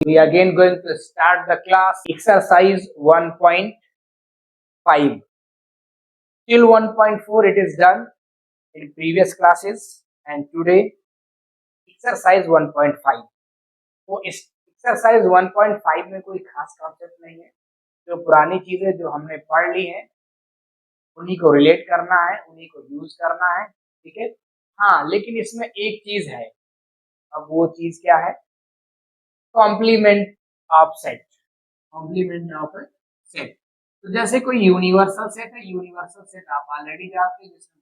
We are again going to start the class exercise 1.5. Till 1.4 it is done in previous classes and today exercise 1.5. तो इस exercise 1.5 में कोई खास concept नहीं है। जो पुरानी चीजें जो हमने पढ़ ली हैं उन्हीं को रिलेट करना है, उन्हीं को यूज करना है, ठीक है। हाँ, लेकिन इसमें एक चीज है। अब वो चीज क्या है? Complement of set. Complement of set. तो जैसे कोई यूनिवर्सल सेट है, यूनिवर्सल सेट आप ऑलरेडी जानते हैं, जिसके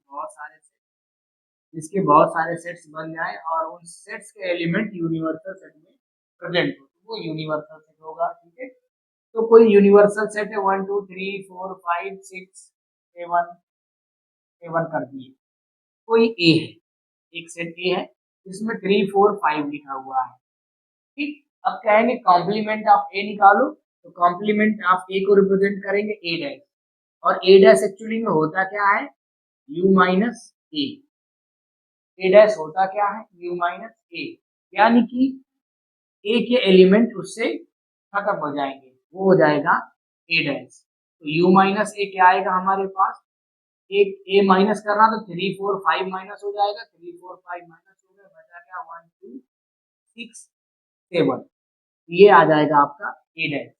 बहुत सारे सेट्स बन जाए और उन सेट्स के एलिमेंट यूनिवर्सल सेट में प्रेजेंट हो तो वो यूनिवर्सल सेट होगा, ठीक है। तो कोई यूनिवर्सल सेट है 1 2 3 4 5 6 7 7 कर दिए। कोई ए है, एक सेट ए है जिसमें 3 4 5 लिखा हुआ है, ठीक। अब कहेंगे कॉम्प्लीमेंट ऑफ ए निकालो, तो कॉम्प्लीमेंट ऑफ ए को रिप्रेजेंट करेंगे ए डैश, और ए डैश एक्चुअली में होता क्या है? You minus A. A dash होता क्या है? यू माइनस ए, यानी कि ए के एलिमेंट उससे खत्म हो जाएंगे, वो हो जाएगा ए डैश। तो यू माइनस ए क्या आएगा हमारे पास? एक ए माइनस करना तो 3 4 5 माइनस हो जाएगा, 3 4 5 माइनस हो गया, बचा क्या? 1 2 6 7। ये आ जाएगा आपका ए डैश,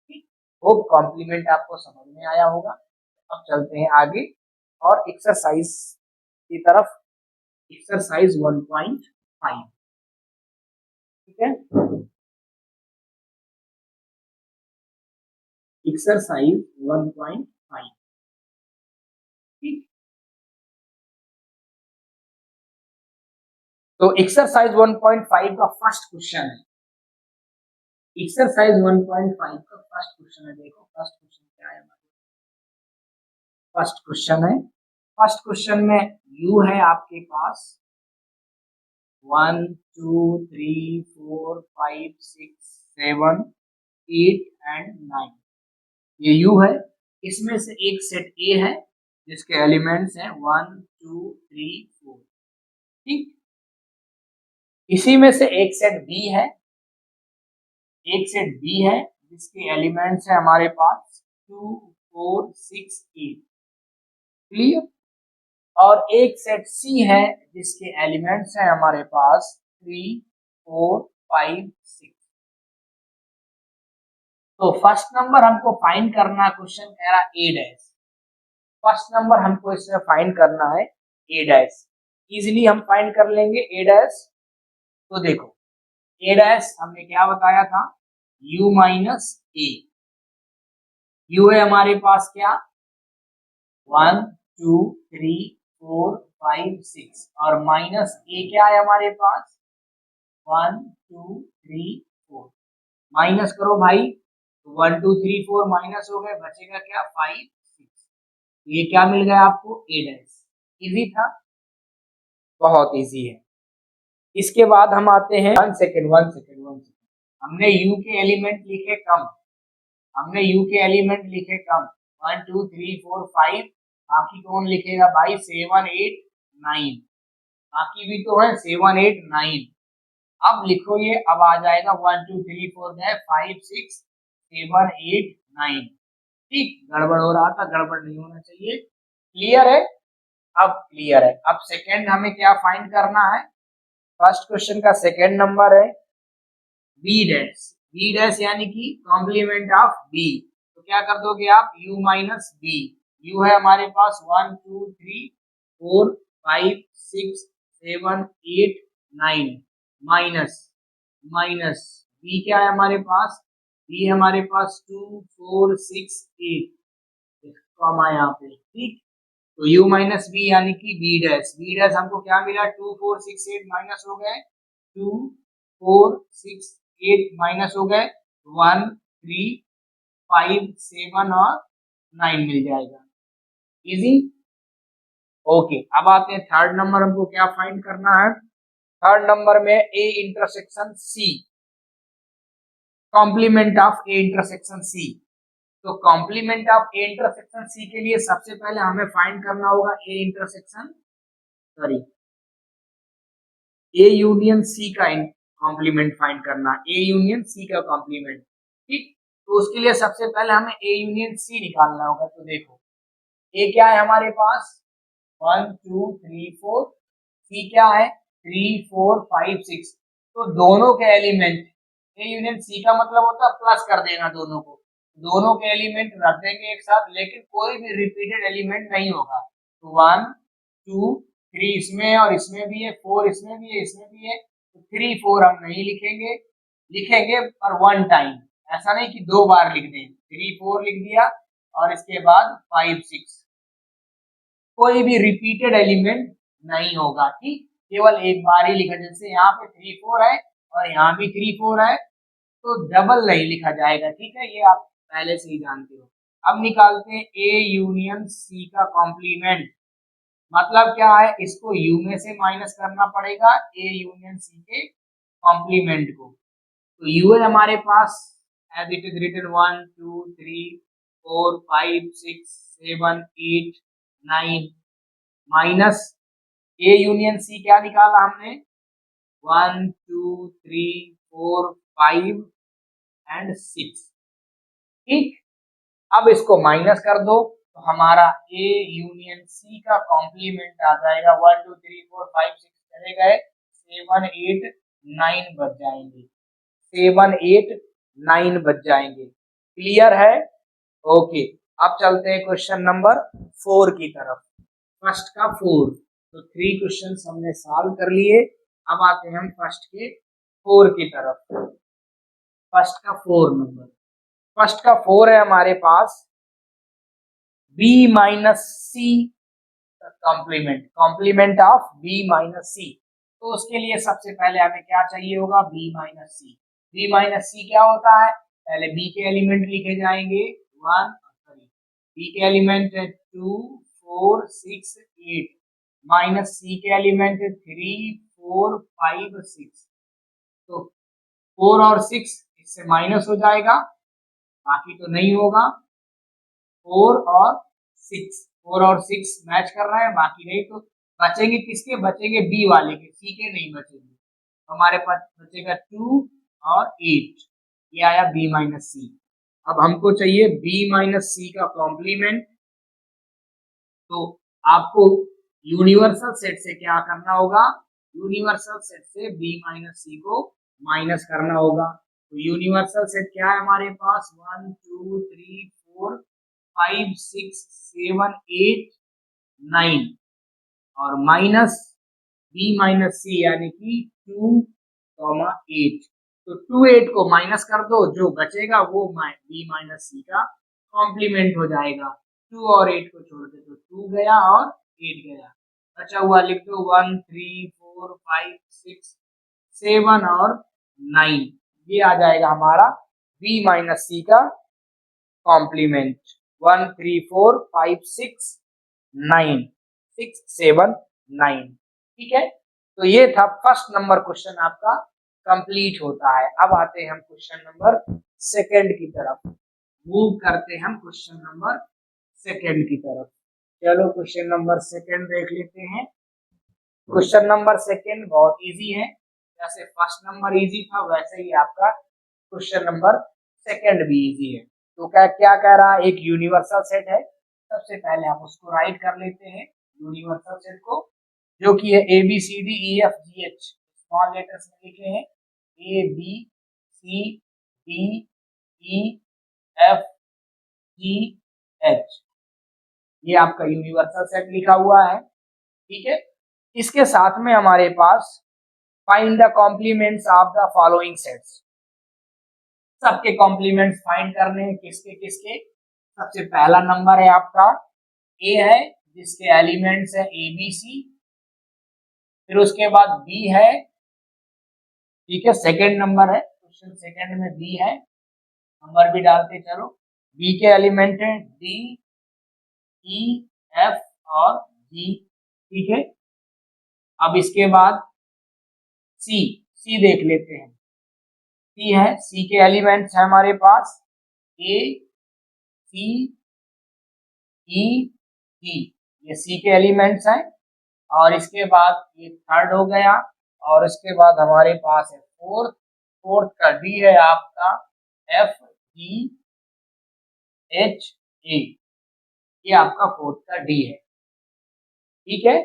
ठीक। होप कॉम्प्लीमेंट आपको समझ में आया होगा। अब चलते हैं आगे और एक्सरसाइज की तरफ। एक्सरसाइज 1.5, ठीक है। एक्सरसाइज 1.5, ठीक। तो एक्सरसाइज 1.5 का फर्स्ट क्वेश्चन है। एक्सरसाइज 1.5 का फर्स्ट क्वेश्चन है। देखो फर्स्ट क्वेश्चन क्या है? फर्स्ट क्वेश्चन है, फर्स्ट क्वेश्चन में यू है आपके पास 1 2 3 4 5 6 7 8 एंड 9। ये यू है, इसमें से एक सेट ए है जिसके एलिमेंट्स हैं 1 2 3 4, ठीक। इसी में से एक सेट बी है, एक सेट बी है जिसके एलिमेंट्स है हमारे पास 2 4 6 8, क्लियर। और एक सेट सी है जिसके एलिमेंट्स हैं हमारे पास 3 4 5 6। तो फर्स्ट नंबर हमको फाइंड करना, क्वेश्चन कह रहा ए डैश। फर्स्ट नंबर हमको इसमें फाइंड करना है ए डैश। इजीली हम फाइंड कर लेंगे ए डैश। तो देखो ए डैश हमने क्या बताया था? You minus A. यू है हमारे पास क्या? 1 2 3 4 5 6, और माइनस ए क्या है हमारे पास? 1 2 3 4। माइनस करो भाई, 1 2 3 4 माइनस हो गए, बचेगा क्या? 5 6। ये क्या मिल गया आपको? ए डैश। इजी था, बहुत इजी है। इसके बाद हम आते हैं 1 सेकेंड 1 सेकेंड 1 सेकेंड। हमने यू के एलिमेंट लिखे कम, हमने यू के एलिमेंट लिखे कम 1 2 3 4 5। बाकी कौन लिखेगा भाई? 7 8 9। बाकी भी तो है 7 8 9। अब लिखो ये, अब आ जाएगा 1 2 3 4 गए, 5 6 7 8 9, ठीक। गड़बड़ हो रहा था, गड़बड़ नहीं होना चाहिए। क्लियर है? अब क्लियर है। अब सेकेंड हमें क्या फाइंड करना है? फर्स्ट क्वेश्चन का सेकेंड नंबर है बी डैश। बी डैश यानी कि कॉम्प्लीमेंट ऑफ बी। तो क्या कर दोगे आप? You minus B. यू है हमारे पास 1 2 3 4 5 6 7 8 9, माइनस माइनस बी क्या है हमारे पास? बी हमारे पास 2 4 6 8, कॉमा यहाँ पे, ठीक। तो u माइनस बी यानी कि बी डैश। बी डैश हमको क्या मिला? 2 4 6 8 माइनस हो गए, 2 4 6 8 माइनस हो गए, 1 3 5 7 और 9 मिल जाएगा। Easy, okay. अब आते हैं थर्ड नंबर, हमको क्या फाइंड करना है? थर्ड नंबर में A intersection C, complement of A intersection C. तो complement of A intersection C के लिए सबसे पहले हमें फाइंड करना होगा A intersection, sorry, A union C का कॉम्प्लीमेंट फाइंड करना, ए यूनियन सी का कॉम्प्लीमेंट। ठीक, तो उसके लिए सबसे पहले हमें ए यूनियन सी निकालना होगा। तो देखो ए क्या है हमारे पास 1 2 3 4, सी क्या है 3 4 5 6। तो दोनों के एलिमेंट, ए यूनियन सी का मतलब होता है प्लस कर देना दोनों को, दोनों के एलिमेंट रख देंगे एक साथ, लेकिन कोई भी रिपीटेड एलिमेंट नहीं होगा। तो 1 2 3 इसमें और इसमें भी है, 4 इसमें भी है, इसमें भी है। तो 3 4 हम नहीं लिखेंगे, लिखेंगे पर वन टाइम, ऐसा नहीं कि दो बार लिख दें। 3 4 लिख दिया और इसके बाद 5 6, कोई भी रिपीटेड एलिमेंट नहीं होगा। ठीक, केवल एक बार ही लिखा, जैसे यहाँ पे 3 4 है और यहाँ भी 3 4 है, तो डबल नहीं लिखा जाएगा। ठीक है, ये आप पहले से ही जानते हो। अब निकालते हैं ए यूनियन सी का कॉम्प्लीमेंट। मतलब क्या है, इसको यू में से माइनस करना पड़ेगा ए यूनियन सी के कॉम्प्लीमेंट को। तो यू है हमारे पास as it is written 1 2 3 4 5 6 7 8 9 minus A union C क्या निकाला हमने 1 2 3 4 5 एंड 6। ठीक, अब इसको माइनस कर दो तो हमारा ए यूनियन सी का कॉम्प्लीमेंट आ जाएगा 1 2 3 4 5 6 चले गए 7 8 9 बच जाएंगे, 7 8 9 बच जाएंगे। क्लियर है? ओके, अब चलते हैं क्वेश्चन नंबर 4 की तरफ। फर्स्ट का 4, तो 3 क्वेश्चन हमने सॉल्व कर लिए। अब आते हैं हम फर्स्ट के 4 की तरफ। फर्स्ट का 4 नंबर, फर्स्ट का 4 है हमारे पास b minus C complement, complement of b minus C. तो उसके लिए सबसे पहले हमें क्या चाहिए होगा b माइनस सी। b माइनस सी क्या होता है, पहले b के एलिमेंट लिखे जाएंगे 1 सॉरी b के एलिमेंट है 2 4 6 8 माइनस सी के एलिमेंट है 3 4 5 6। तो 4 और 6 इससे माइनस हो जाएगा, बाकी तो नहीं होगा। 4 और 6, 4 और 6 मैच कर रहे हैं, बाकी नहीं। तो बचेंगे किसके, बचेंगे बी वाले के, सी के नहीं बचेंगे। तो हमारे पास बचेगा 2 और 8, ये आया बी माइनस सी। अब हमको चाहिए बी माइनस सी का कॉम्प्लीमेंट। तो आपको यूनिवर्सल सेट से क्या करना होगा, यूनिवर्सल सेट से बी माइनस सी को माइनस करना होगा। तो यूनिवर्सल सेट क्या है हमारे पास 1 2 3 4 5 6 7 8 9 और माइनस बी माइनस सी यानी कि 2 8। तो 2 8 को माइनस कर दो, जो बचेगा वो बी माइनस सी का कॉम्प्लीमेंट हो जाएगा। 2 और 8 को छोड़ दे तो 2 गया और 8 गया, बचा हुआ लिख दो 1 3 4 5 6 7 और 9, ये आ जाएगा हमारा बी माइनस सी का कॉम्प्लीमेंट। 1 3 4 5 6 9 6 7 9। ठीक है, तो ये था फर्स्ट नंबर क्वेश्चन आपका कंप्लीट होता है। अब आते हैं हम क्वेश्चन नंबर सेकंड की तरफ, मूव करते हैं हम क्वेश्चन नंबर सेकंड की तरफ। चलो क्वेश्चन नंबर सेकंड देख लेते हैं। क्वेश्चन नंबर सेकंड बहुत इजी है, जैसे फर्स्ट नंबर इजी था वैसे ही आपका क्वेश्चन नंबर सेकंड भी इजी है। तो क्या क्या कह रहा है, एक यूनिवर्सल सेट है। सबसे पहले हम उसको राइट कर लेते हैं यूनिवर्सल सेट को, जो कि है A B C D E F G H, small letters में लिखे हैं A B C D E F G H, ये आपका यूनिवर्सल सेट लिखा हुआ है। ठीक है, इसके साथ में हमारे पास find the complements of the following sets, सबके कॉम्प्लीमेंट्स फाइंड करने हैं, किसके किसके। सबसे पहला नंबर है आपका ए है, जिसके एलिमेंट्स है ए बी सी, फिर उसके बाद बी है। ठीक है, सेकंड नंबर है, क्वेश्चन सेकंड में बी है, नंबर भी डालते चलो। बी के एलिमेंट है डी ई एफ और जी। ठीक है, अब इसके बाद सी, सी देख लेते हैं। सी है, सी के एलिमेंट्स है हमारे पास ए सी ई जी, ये सी के एलिमेंट्स हैं। और इसके बाद ये थर्ड हो गया, और इसके बाद हमारे पास है फोर्थ का डी है आपका FGHA, ये आपका फोर्थ का डी है। ठीक है,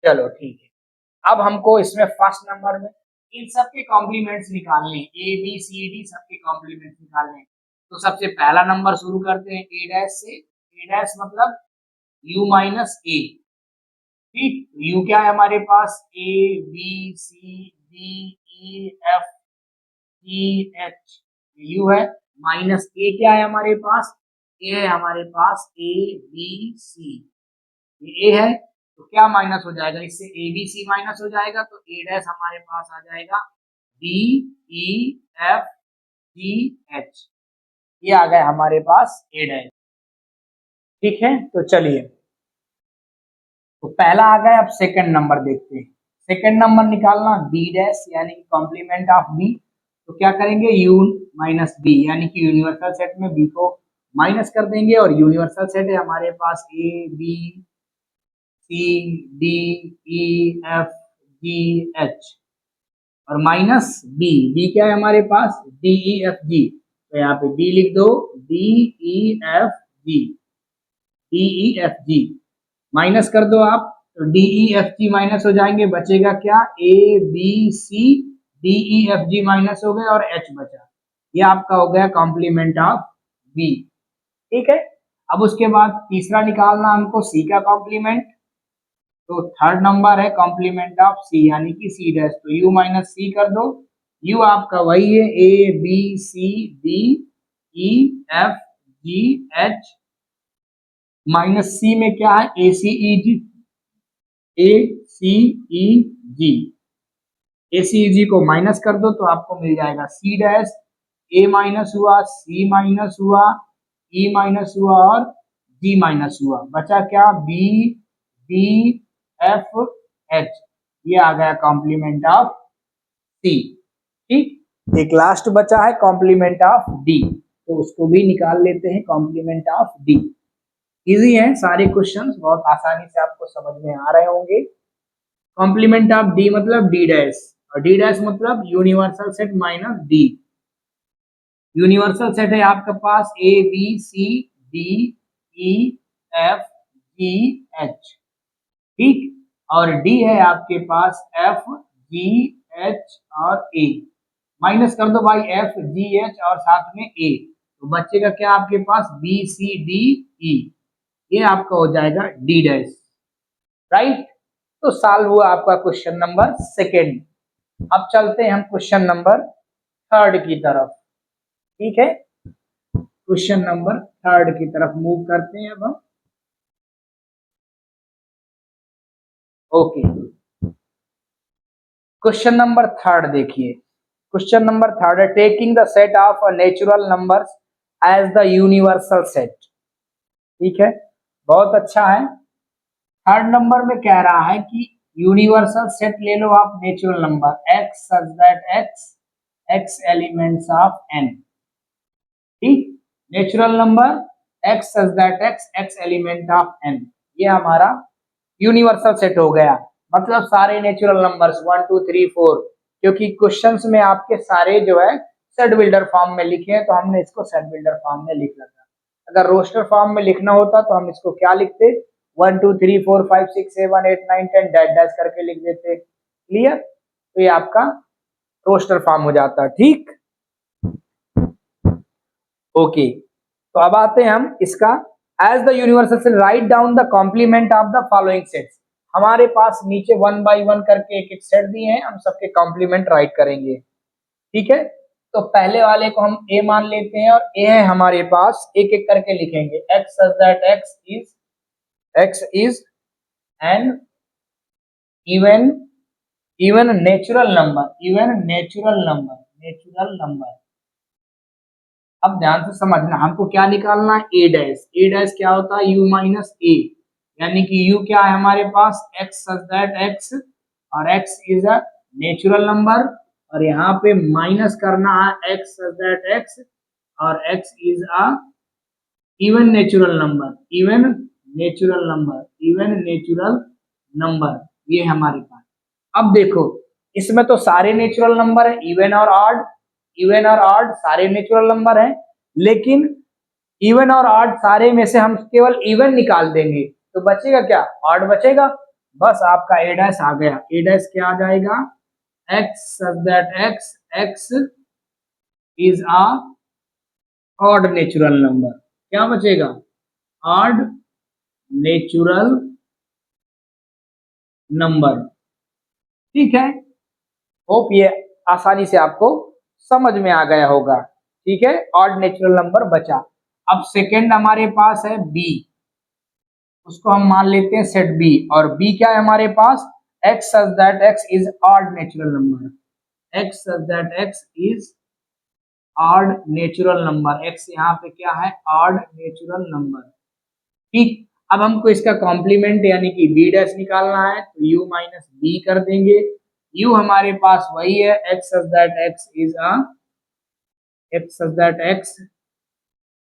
चलो ठीक है। अब हमको इसमें फर्स्ट नंबर में इन सबके कॉम्प्लीमेंट्स निकालने हैं, ए बी सी डी सबके कॉम्प्लीमेंट्स निकालने हैं। तो सबसे पहला नंबर शुरू करते हैं ए डैश से। ए डैश मतलब u माइनस ए। ठीक, यू क्या है हमारे पास, A B C D E F G H, U है। माइनस ए क्या है हमारे पास, ए है हमारे पास ए बी सी, ये ए है। तो क्या माइनस हो जाएगा इससे, ए बी सी माइनस हो जाएगा, तो ए डैश हमारे पास आ जाएगा D E F G H, ये आ गया हमारे पास ए डैश। ठीक है, तो चलिए, तो पहला आ गया। अब सेकंड नंबर देखते हैं। सेकंड नंबर निकालना बी डैश यानी कि कॉम्प्लीमेंट ऑफ बी। तो क्या करेंगे, यू माइनस बी यानी कि यूनिवर्सल सेट में बी को माइनस कर देंगे, और यूनिवर्सल सेट है हमारे पास A B C D E F G H, और माइनस बी, बी क्या है हमारे पास, डी ई एफ जी। तो यहाँ पे बी लिख दो, D E F G, D E F G minus कर दो आप, तो D E F G minus हो जाएंगे, बचेगा क्या, A B C D E F G minus हो गए और एच बचा। ये आपका हो गया कॉम्प्लीमेंट ऑफ बी। ठीक है, अब उसके बाद तीसरा निकालना हमको सी का कॉम्प्लीमेंट। तो थर्ड नंबर है कॉम्प्लीमेंट ऑफ सी यानी कि सी डैश, तो यू माइनस सी कर दो। यू आपका वही है, A B C D E F G H, minus C में क्या है, ए सी ई जी, ए सी ई जी, ए सी ई जी को माइनस कर दो तो आपको मिल जाएगा सी डैश। ए माइनस हुआ, सी माइनस हुआ, ई माइनस हुआ और जी माइनस हुआ, बचा क्या, बी डी एफ एच, ये आ गया कॉम्प्लीमेंट ऑफ सी। ठीक, एक लास्ट बचा है कॉम्प्लीमेंट ऑफ डी, तो उसको भी निकाल लेते हैं, कॉम्प्लीमेंट ऑफ डी। इजी है सारे क्वेश्चंस, बहुत आसानी से आपको समझ में आ रहे होंगे। कॉम्प्लीमेंट ऑफ डी मतलब डी डैश, और डी डैश मतलब universal set minus D. Universal set है आपके पास A B C D E F G H, ठीक, और डी है आपके पास एफ जी एच और ए, माइनस कर दो भाई एफ जी एच और साथ में ए, तो बचेगा क्या आपके पास, बी सी डी ई, ये आपका हो जाएगा डी डैश। राइट, तो सॉल्व हुआ आपका क्वेश्चन नंबर सेकेंड। अब चलते हैं हम क्वेश्चन नंबर थर्ड की तरफ। ठीक है, क्वेश्चन नंबर थर्ड की तरफ मूव करते हैं अब हम। ओके, क्वेश्चन नंबर थर्ड देखिए। क्वेश्चन नंबर थर्ड है, taking the set of natural numbers as the universal set. ठीक है, बहुत अच्छा है। थर्ड नंबर में कह रहा है कि यूनिवर्सल सेट ले लो आप natural number x such that x elements of n। ठीक, natural number x such that x element of n, ये हमारा यूनिवर्सल सेट हो गया। मतलब सारे नेचुरल नंबर्स 1 2 3 4, क्योंकि क्वेश्चंस में आपके सारे जो है सेट बिल्डर फॉर्म में लिखे हैं, तो हमने इसको सेट बिल्डर फॉर्म में लिख रखा। अगर रोस्टर फॉर्म में लिखना होता तो हम इसको क्या लिखते, 1 2 3 4 5 6 7 8 9 10 डैश डैश करके लिख देते। क्लियर, तो ये आपका रोस्टर फॉर्म हो जाता। ठीक, ओके, तो अब आते हैं हम इसका as the universal set write down the complement of the following sets. हमारे पास नीचे 1 बाय 1 करके एक एक सेट दिए हैं, हम सबके कॉम्प्लीमेंट राइट करेंगे। ठीक है, तो पहले वाले को हम ए मान लेते हैं, और ए है हमारे पास, एक एक करके लिखेंगे x such that x is an even natural number। अब ध्यान से समझना, हमको क्या निकालना है, ए डैश। ए डैश क्या होता है, u माइनस ए, यानी कि u क्या है हमारे पास, x such that x, और x is a natural number, और यहाँ पे माइनस करना है x such that x, और x is a even natural number, ये हमारे पास। अब देखो, इसमें तो सारे नेचुरल नंबर है, इवन और ऑड, इवन और ऑड सारे नेचुरल नंबर हैं, लेकिन इवन और ऑड सारे में से हम केवल इवन निकाल देंगे तो बचेगा क्या, ऑड बचेगा। बस आपका ए डैश आ गया। ए डैश क्या आ जाएगा, x such that x x is a odd natural number. क्या बचेगा, ऑड नेचुरल नंबर। ठीक है, होप ये आसानी से आपको समझ में आ गया होगा। ठीक है, ऑड नेचुरल नंबर बचा। अब सेकंड हमारे पास है बी, उसको हम मान लेते हैं सेट बी, और बी क्या है हमारे पास, x such that x is odd natural number, x such that x is odd natural number, x यहाँ पे क्या है, ऑड नेचुरल नंबर। ठीक, अब हमको इसका कॉम्प्लीमेंट यानी कि बी डैश निकालना है, तो यू माइनस बी कर देंगे। यू हमारे पास वही है, x such that x is a, x such that x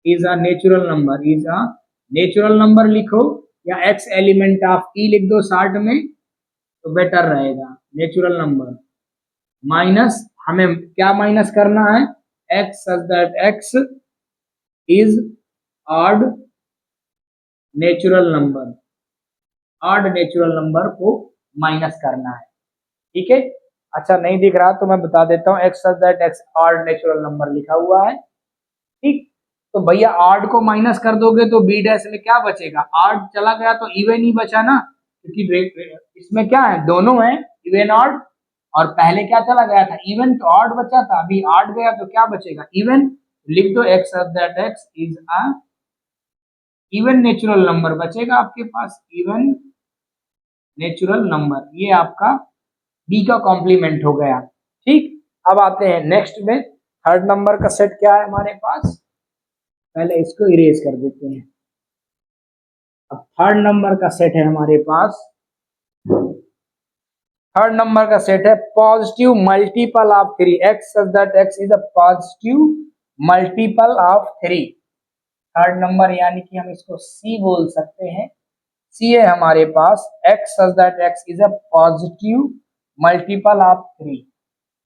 is a natural number, is a natural number लिखो, या एक्स एलिमेंट ऑफ ई लिख दो शॉर्ट में तो बेटर रहेगा, नेचुरल नंबर। माइनस हमें क्या माइनस करना है, x such that x is odd natural number, odd natural number को माइनस करना है। ठीक है, अच्छा नहीं दिख रहा तो मैं बता देता हूँ, x such that x odd natural number लिखा हुआ है। ठीक, तो भैया ऑड को माइनस कर दोगे तो बी डैश में क्या बचेगा, ऑड चला गया तो इवन ही बचा ना, क्योंकि इसमें क्या है, दोनों है इवन ऑड, और पहले क्या चला गया था, इवन, तो ऑड बचा था, अभी ऑड गया तो क्या बचेगा, इवन। लिख दो x such that x is a even natural number बचेगा आपके पास, इवन नेचुरल नंबर। ये आपका बी का कॉम्प्लीमेंट हो गया। ठीक, अब आते हैं नेक्स्ट में, थर्ड नंबर का सेट क्या है हमारे पास, पहले इसको इरेज कर देते हैं। अब थर्ड नंबर का सेट है हमारे पास, थर्ड नंबर का सेट है positive multiple of three, x such that x is a positive multiple of three. Third number यानी कि हम इसको सी बोल सकते हैं, सी है हमारे पास, x such that x is a positive multiple of three,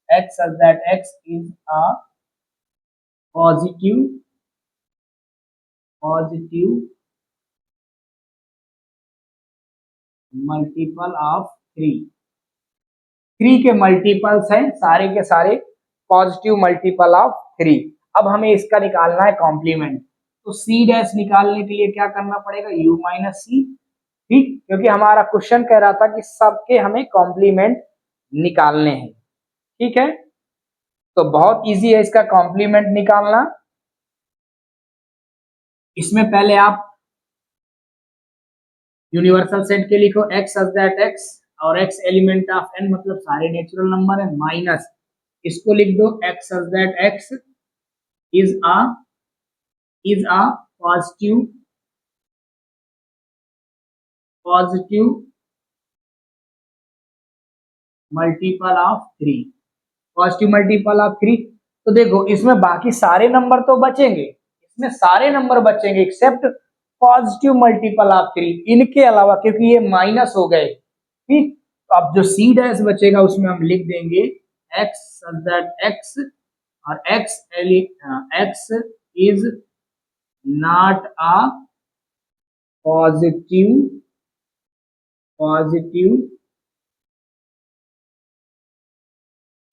x such that x is a positive positive multiple of three, three के मल्टीपल्स हैं सारे के सारे पॉजिटिव मल्टीपल ऑफ थ्री। अब हमें इसका निकालना है कॉम्प्लीमेंट, तो सी डैश निकालने के लिए क्या करना पड़ेगा, यू माइनस सी। ठीक, क्योंकि हमारा क्वेश्चन कह रहा था कि सबके हमें कॉम्प्लीमेंट निकालने हैं। ठीक है, तो बहुत इजी है इसका कॉम्प्लीमेंट निकालना। इसमें पहले आप यूनिवर्सल सेट के लिखो, एक्स सच दैट एक्स और एक्स एलिमेंट ऑफ एन मतलब सारे नेचुरल नंबर है, माइनस इसको लिख दो, x such that x is a positive multiple of three, positive multiple of three. तो देखो इसमें बाकी सारे नंबर तो बचेंगे, इसमें सारे नंबर बचेंगे except positive multiple of three, इनके अलावा, क्योंकि ये माइनस हो गए। ठीक, तो अब जो सी डैश बचेगा उसमें हम लिख देंगे एक्स सच दैट एक्स, और x is not a positive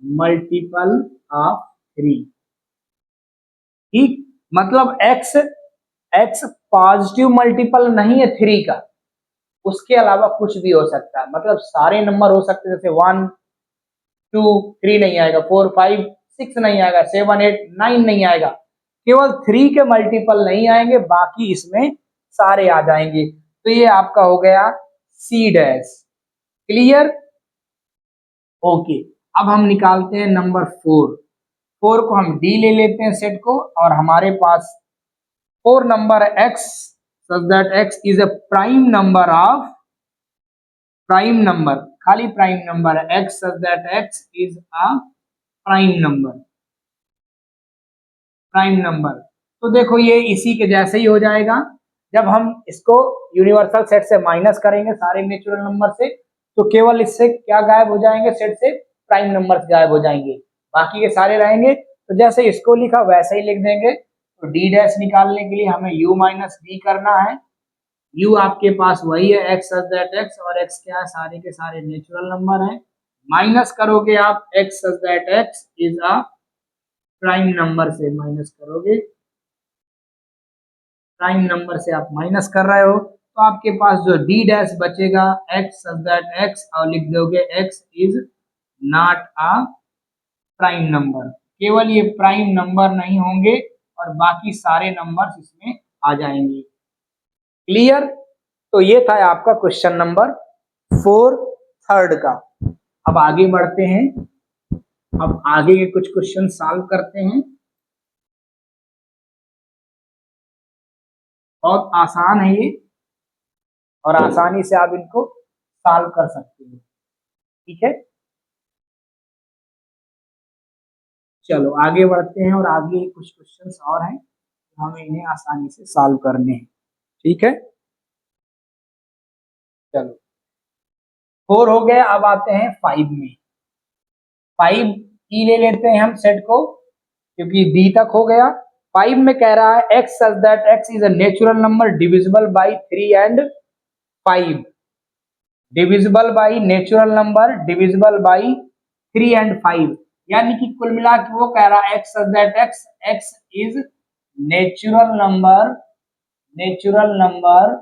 multiple of three. ठीक, मतलब एक्स एक्स पॉजिटिव मल्टीपल नहीं है थ्री का, उसके अलावा कुछ भी हो सकता है, मतलब सारे नंबर हो सकते हैं, जैसे 1 2 3 नहीं आएगा, 4 5 6 नहीं आएगा, 7 8 9 नहीं आएगा, केवल 3 के मल्टीपल नहीं आएंगे, बाकी इसमें सारे आ जाएंगे। तो ये आपका हो गया सी डैश। Clear, okay. अब हम निकालते हैं नंबर 4, 4 को हम डी ले लेते हैं सेट को, और हमारे पास 4 number x such that x is a prime number of, prime number, खाली प्राइम नंबर है, x such that x is a prime number, prime number. तो देखो ये इसी के जैसे ही हो जाएगा, जब हम इसको यूनिवर्सल सेट से माइनस करेंगे सारे नेचुरल नंबर से, तो केवल इससे क्या गायब हो जाएंगे सेट से, प्राइम नंबर्स गायब हो जाएंगे, बाकी के सारे रहेंगे। तो जैसे इसको लिखा वैसे ही लिख देंगे। तो डी डैश निकालने के लिए हमें यू माइनस डी करना है। यू आपके पास वही है एक्स सच दैट एक्स, और एक्स क्या है, सारे के सारे नेचुरल नंबर हैं। माइनस करोगे आप x such that x is a prime number से माइनस करोगे, प्राइम नंबर से आप माइनस कर रहे हो, तो आपके पास जो डी डैश बचेगा एक्स सच दैट एक्स, और लिख दोगे x is not a prime number. केवल ये प्राइम नंबर नहीं होंगे और बाकी सारे नंबर्स इसमें आ जाएंगे। क्लियर? तो ये था आपका क्वेश्चन नंबर 4 थर्ड का। अब आगे बढ़ते हैं, अब आगे के कुछ क्वेश्चन सॉल्व करते हैं। बहुत आसान है ये, और आसानी से आप इनको सॉल्व कर सकते हो। ठीक है, चलो आगे बढ़ते हैं, और आगे कुछ क्वेश्चंस और हैं, तो हमें इन्हें आसानी से सॉल्व करने हैं। ठीक है, चलो 4 हो गया। अब आते हैं 5 में। 5 ई ले लेते हैं हम सेट को, क्योंकि डी तक हो गया। 5 में कह रहा है x such that x is a natural number divisible by 3 and 5। Divisible by natural number divisible by 3 and 5, यानी कि कुल मिला के वो कह रहा है x such that x, x is natural number, natural number,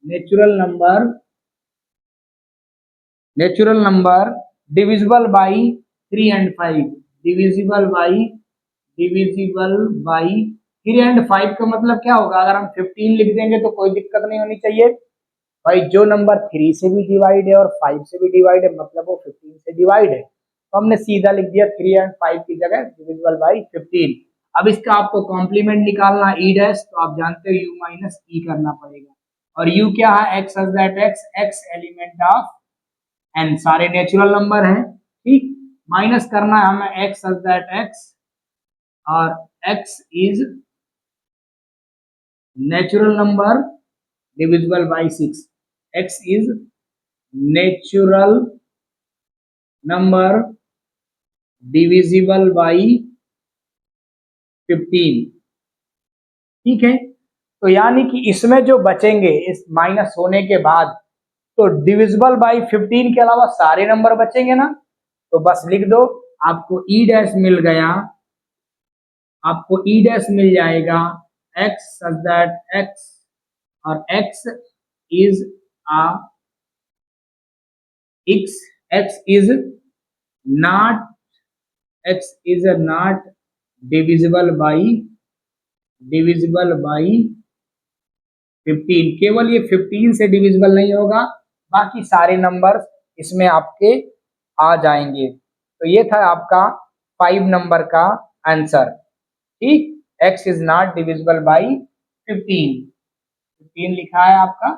natural number, natural number divisible by 3 and 5, divisible by, divisible by 3 and 5 का मतलब क्या होगा? अगर हम 15 लिख देंगे तो कोई दिक्कत नहीं होनी चाहिए भाई। जो नंबर 3 से भी डिवाइड है और 5 से भी डिवाइड है, मतलब वो 15 से डिवाइड है, तो हमने सीधा लिख दिया 3 एंड 5 की जगह डिविजिबल बाई 15। अब इसका आपको कॉम्प्लीमेंट निकालना ई डैश, तो आप जानते हो यू माइनस ई करना पड़ेगा। और यू क्या है? X such that x, x element of N, सारे नेचुरल नंबर हैं। ठीक, माइनस करना है हमें एक्स सच दैट एक्स, और x is natural number divisible by 6। X is natural number divisible by 15। ठीक है, तो यानी कि इसमें जो बचेंगे इस माइनस होने के बाद, तो डिविजिबल बाई 15 के अलावा सारे नंबर बचेंगे ना, तो बस लिख दो, आपको ई डैश मिल गया, आपको ई डैश मिल जाएगा एक्स सच दैट एक्स, और x is a x is not, x is not divisible by 15। केवल ये 15 से डिविजिबल नहीं होगा, बाकी सारे नंबर इसमें आपके आ जाएंगे। तो ये था आपका 5 नंबर का आंसर। ठीक, x is not divisible by 15, 15 लिखा है आपका।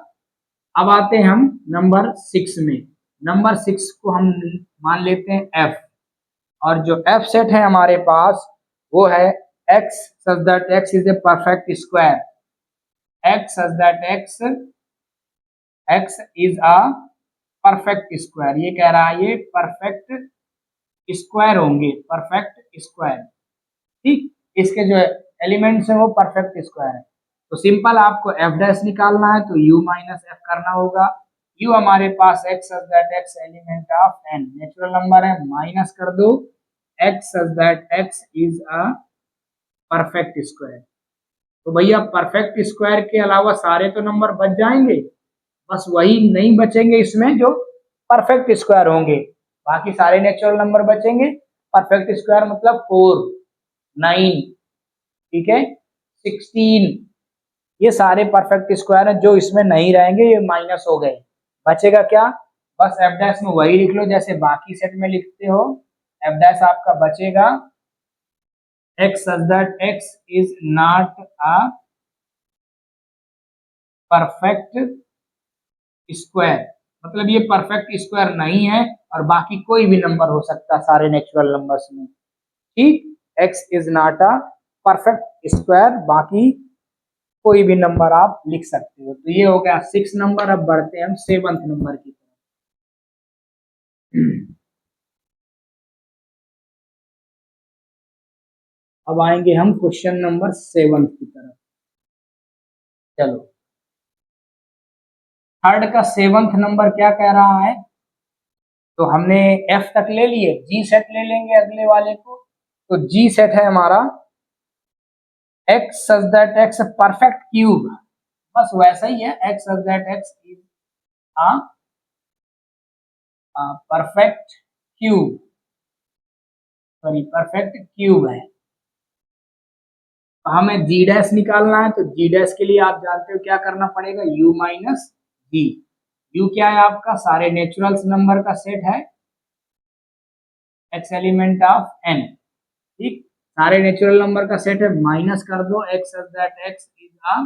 अब आते हैं हम नंबर 6 में। नंबर 6 को हम मान लेते हैं f, और जो f सेट है हमारे पास वो है x such that x is a perfect square, x such that x is a perfect square। ये कह रहा है ये परफेक्ट स्क्वायर होंगे, परफेक्ट स्क्वायर। ठीक, इसके जो एलिमेंट्स हैं वो परफेक्ट स्क्वायर है। तो सिंपल आपको एफ डैश निकालना है, तो यू माइनस एफ करना होगा। यू हमारे पास x such that x element of N, natural number है, माइनस कर दो x such that x is a perfect square. तो भैया परफेक्ट स्क्वायर के अलावा सारे तो नंबर बच जाएंगे, बस वही नहीं बचेंगे इसमें जो परफेक्ट स्क्वायर होंगे, बाकी सारे नेचुरल नंबर बचेंगे। परफेक्ट स्क्वायर मतलब 4, 9, ठीक है, 16, ये सारे परफेक्ट स्क्वायर हैं जो इसमें नहीं रहेंगे, ये माइनस हो गए। बचेगा क्या? बस एफ डैश में वही लिख लो जैसे बाकी सेट में लिखते हो। एफ डैश आपका बचेगा x such that x is not a perfect square, मतलब ये परफेक्ट स्क्वायर नहीं है, और बाकी कोई भी नंबर हो सकता है सारे नेचुरल नंबर्स में। ठीक, x is not a perfect square, बाकी कोई भी नंबर आप लिख सकते हो। तो ये हो गया 6 नंबर। अब बढ़ते हैं हम 7th नंबर की तरफ। अब आएंगे हम क्वेश्चन नंबर 7 की तरफ। चलो, थर्ड का 7th नंबर क्या कह रहा है? तो हमने एफ तक ले लिए, जी सेट ले लेंगे अगले वाले को। तो जी सेट है हमारा x such that x perfect cube, बस वैसा ही है, x such that x is a perfect cube, sorry perfect cube है। तो हमें जी डैश निकालना है, तो जी डैश के लिए आप जानते हो क्या करना पड़ेगा, यू माइनस जी। यू क्या है आपका, सारे नेचुरल्स नंबर का सेट है, एक्स एलिमेंट ऑफ एन, ठीक, सारे नेचुरल नंबर का सेट है, माइनस कर दो x such that x is a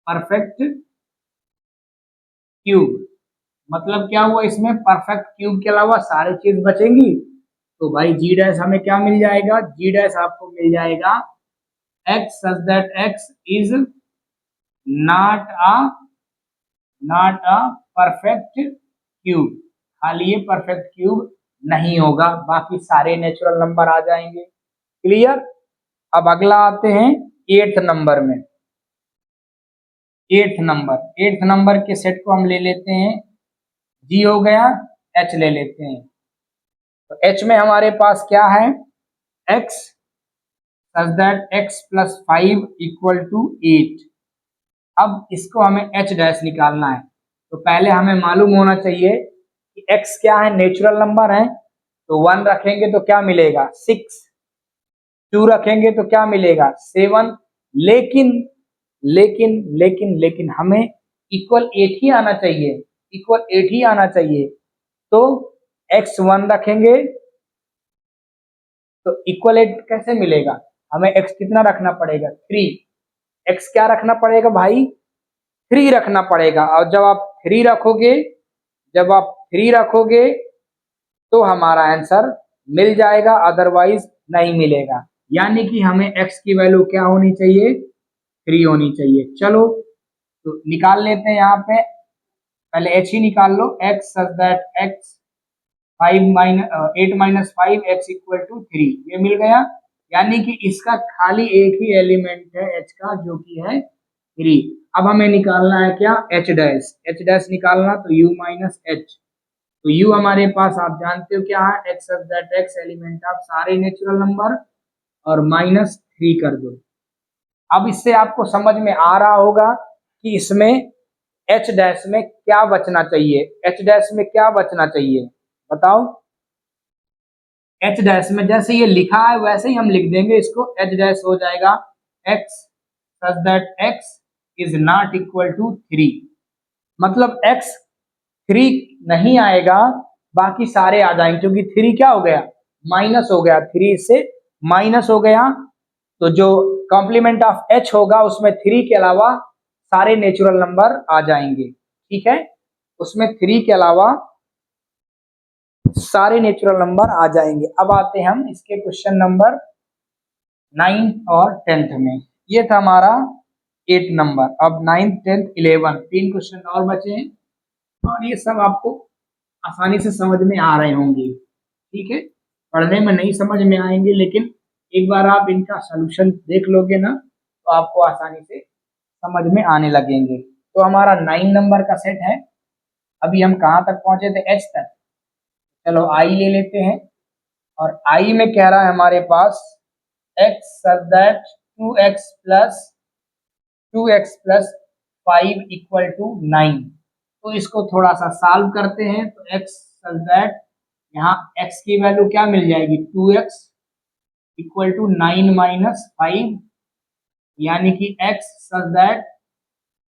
perfect cube. मतलब क्या हुआ, इसमें परफेक्ट क्यूब के अलावा सारी चीज बचेंगी। तो भाई जी डैश हमें क्या मिल जाएगा, जी डैश आपको मिल जाएगा x such that x is not a not a perfect cube, खाली ये परफेक्ट क्यूब नहीं होगा, बाकी सारे नेचुरल नंबर आ जाएंगे। क्लियर? अब अगला आते हैं 8th नंबर में। 8th नंबर के सेट को हम ले लेते हैं, जी हो गया, एच ले लेते हैं। तो एच में हमारे पास क्या है, x such that x plus 5 equal to 8। अब इसको हमें एच डैश निकालना है, तो पहले हमें मालूम होना चाहिए कि एक्स क्या है, नेचुरल नंबर है। तो 1 रखेंगे तो क्या मिलेगा 6, 2 रखेंगे तो क्या मिलेगा 7। लेकिन लेकिन लेकिन लेकिन हमें इक्वल 8 ही आना चाहिए, इक्वल 8 ही आना चाहिए। तो एक्स 1 रखेंगे तो इक्वल 8 कैसे मिलेगा, हमें एक्स कितना रखना पड़ेगा 3। एक्स क्या रखना पड़ेगा भाई, 3 रखना पड़ेगा। और जब आप 3 रखोगे, जब आप 3 रखोगे तो हमारा आंसर मिल जाएगा, अदरवाइज नहीं मिलेगा। यानी कि हमें x की वैल्यू क्या होनी चाहिए, 3 होनी चाहिए। चलो तो निकाल लेते हैं, यहाँ पे पहले h ही निकाल लो, x such that x 8 minus 5 x equal to 3, ये मिल गया। यानी कि इसका खाली एक ही एलिमेंट है h का, जो कि है 3। अब हमें निकालना है क्या, h डैश, h डैश निकालना, तो u माइनस h। तो u हमारे पास आप जानते हो क्या है, x such that x element of सारे नेचुरल नंबर, और -3 कर दो। अब इससे आपको समझ में आ रहा होगा कि इसमें एच डैश में क्या बचना चाहिए, एच डैश में क्या बचना चाहिए बताओ। एच डैश में जैसे ये लिखा है वैसे ही हम लिख देंगे इसको, एच डैश हो जाएगा x such that x is not equal to 3। मतलब एक्स 3 नहीं आएगा, बाकी सारे आ जाएंगे, क्योंकि 3 क्या हो गया, माइनस हो गया, 3 से माइनस हो गया। तो जो कॉम्प्लीमेंट ऑफ एच होगा उसमें 3 के अलावा सारे नेचुरल नंबर आ जाएंगे, ठीक है, उसमें 3 के अलावा सारे नेचुरल नंबर आ जाएंगे। अब आते हैं हम इसके क्वेश्चन नंबर 9 और 10th में। ये था हमारा 8 नंबर। अब 9th 10th 11 3 क्वेश्चन और बचे हैं, और ये सब आपको आसानी से समझ में आ रहे होंगे, ठीक है, पढ़ने में नहीं समझ में आएंगे, लेकिन एक बार आप इनका सॉल्यूशन देख लोगे ना, तो आपको आसानी से समझ में आने लगेंगे। तो हमारा 9 नंबर का सेट है, अभी हम कहाँ तक पहुंचे थे, एच तक। चलो आई ले लेते हैं, और आई में कह रहा है हमारे पास x such that 2x plus 5 equal to 9। तो इसको थोड़ा सा सॉल्व करते हैं, तो एक्स सच दैट यहाँ x की वैल्यू क्या मिल जाएगी, 2x इक्वल टू 9 माइनस 5, यानी कि x such that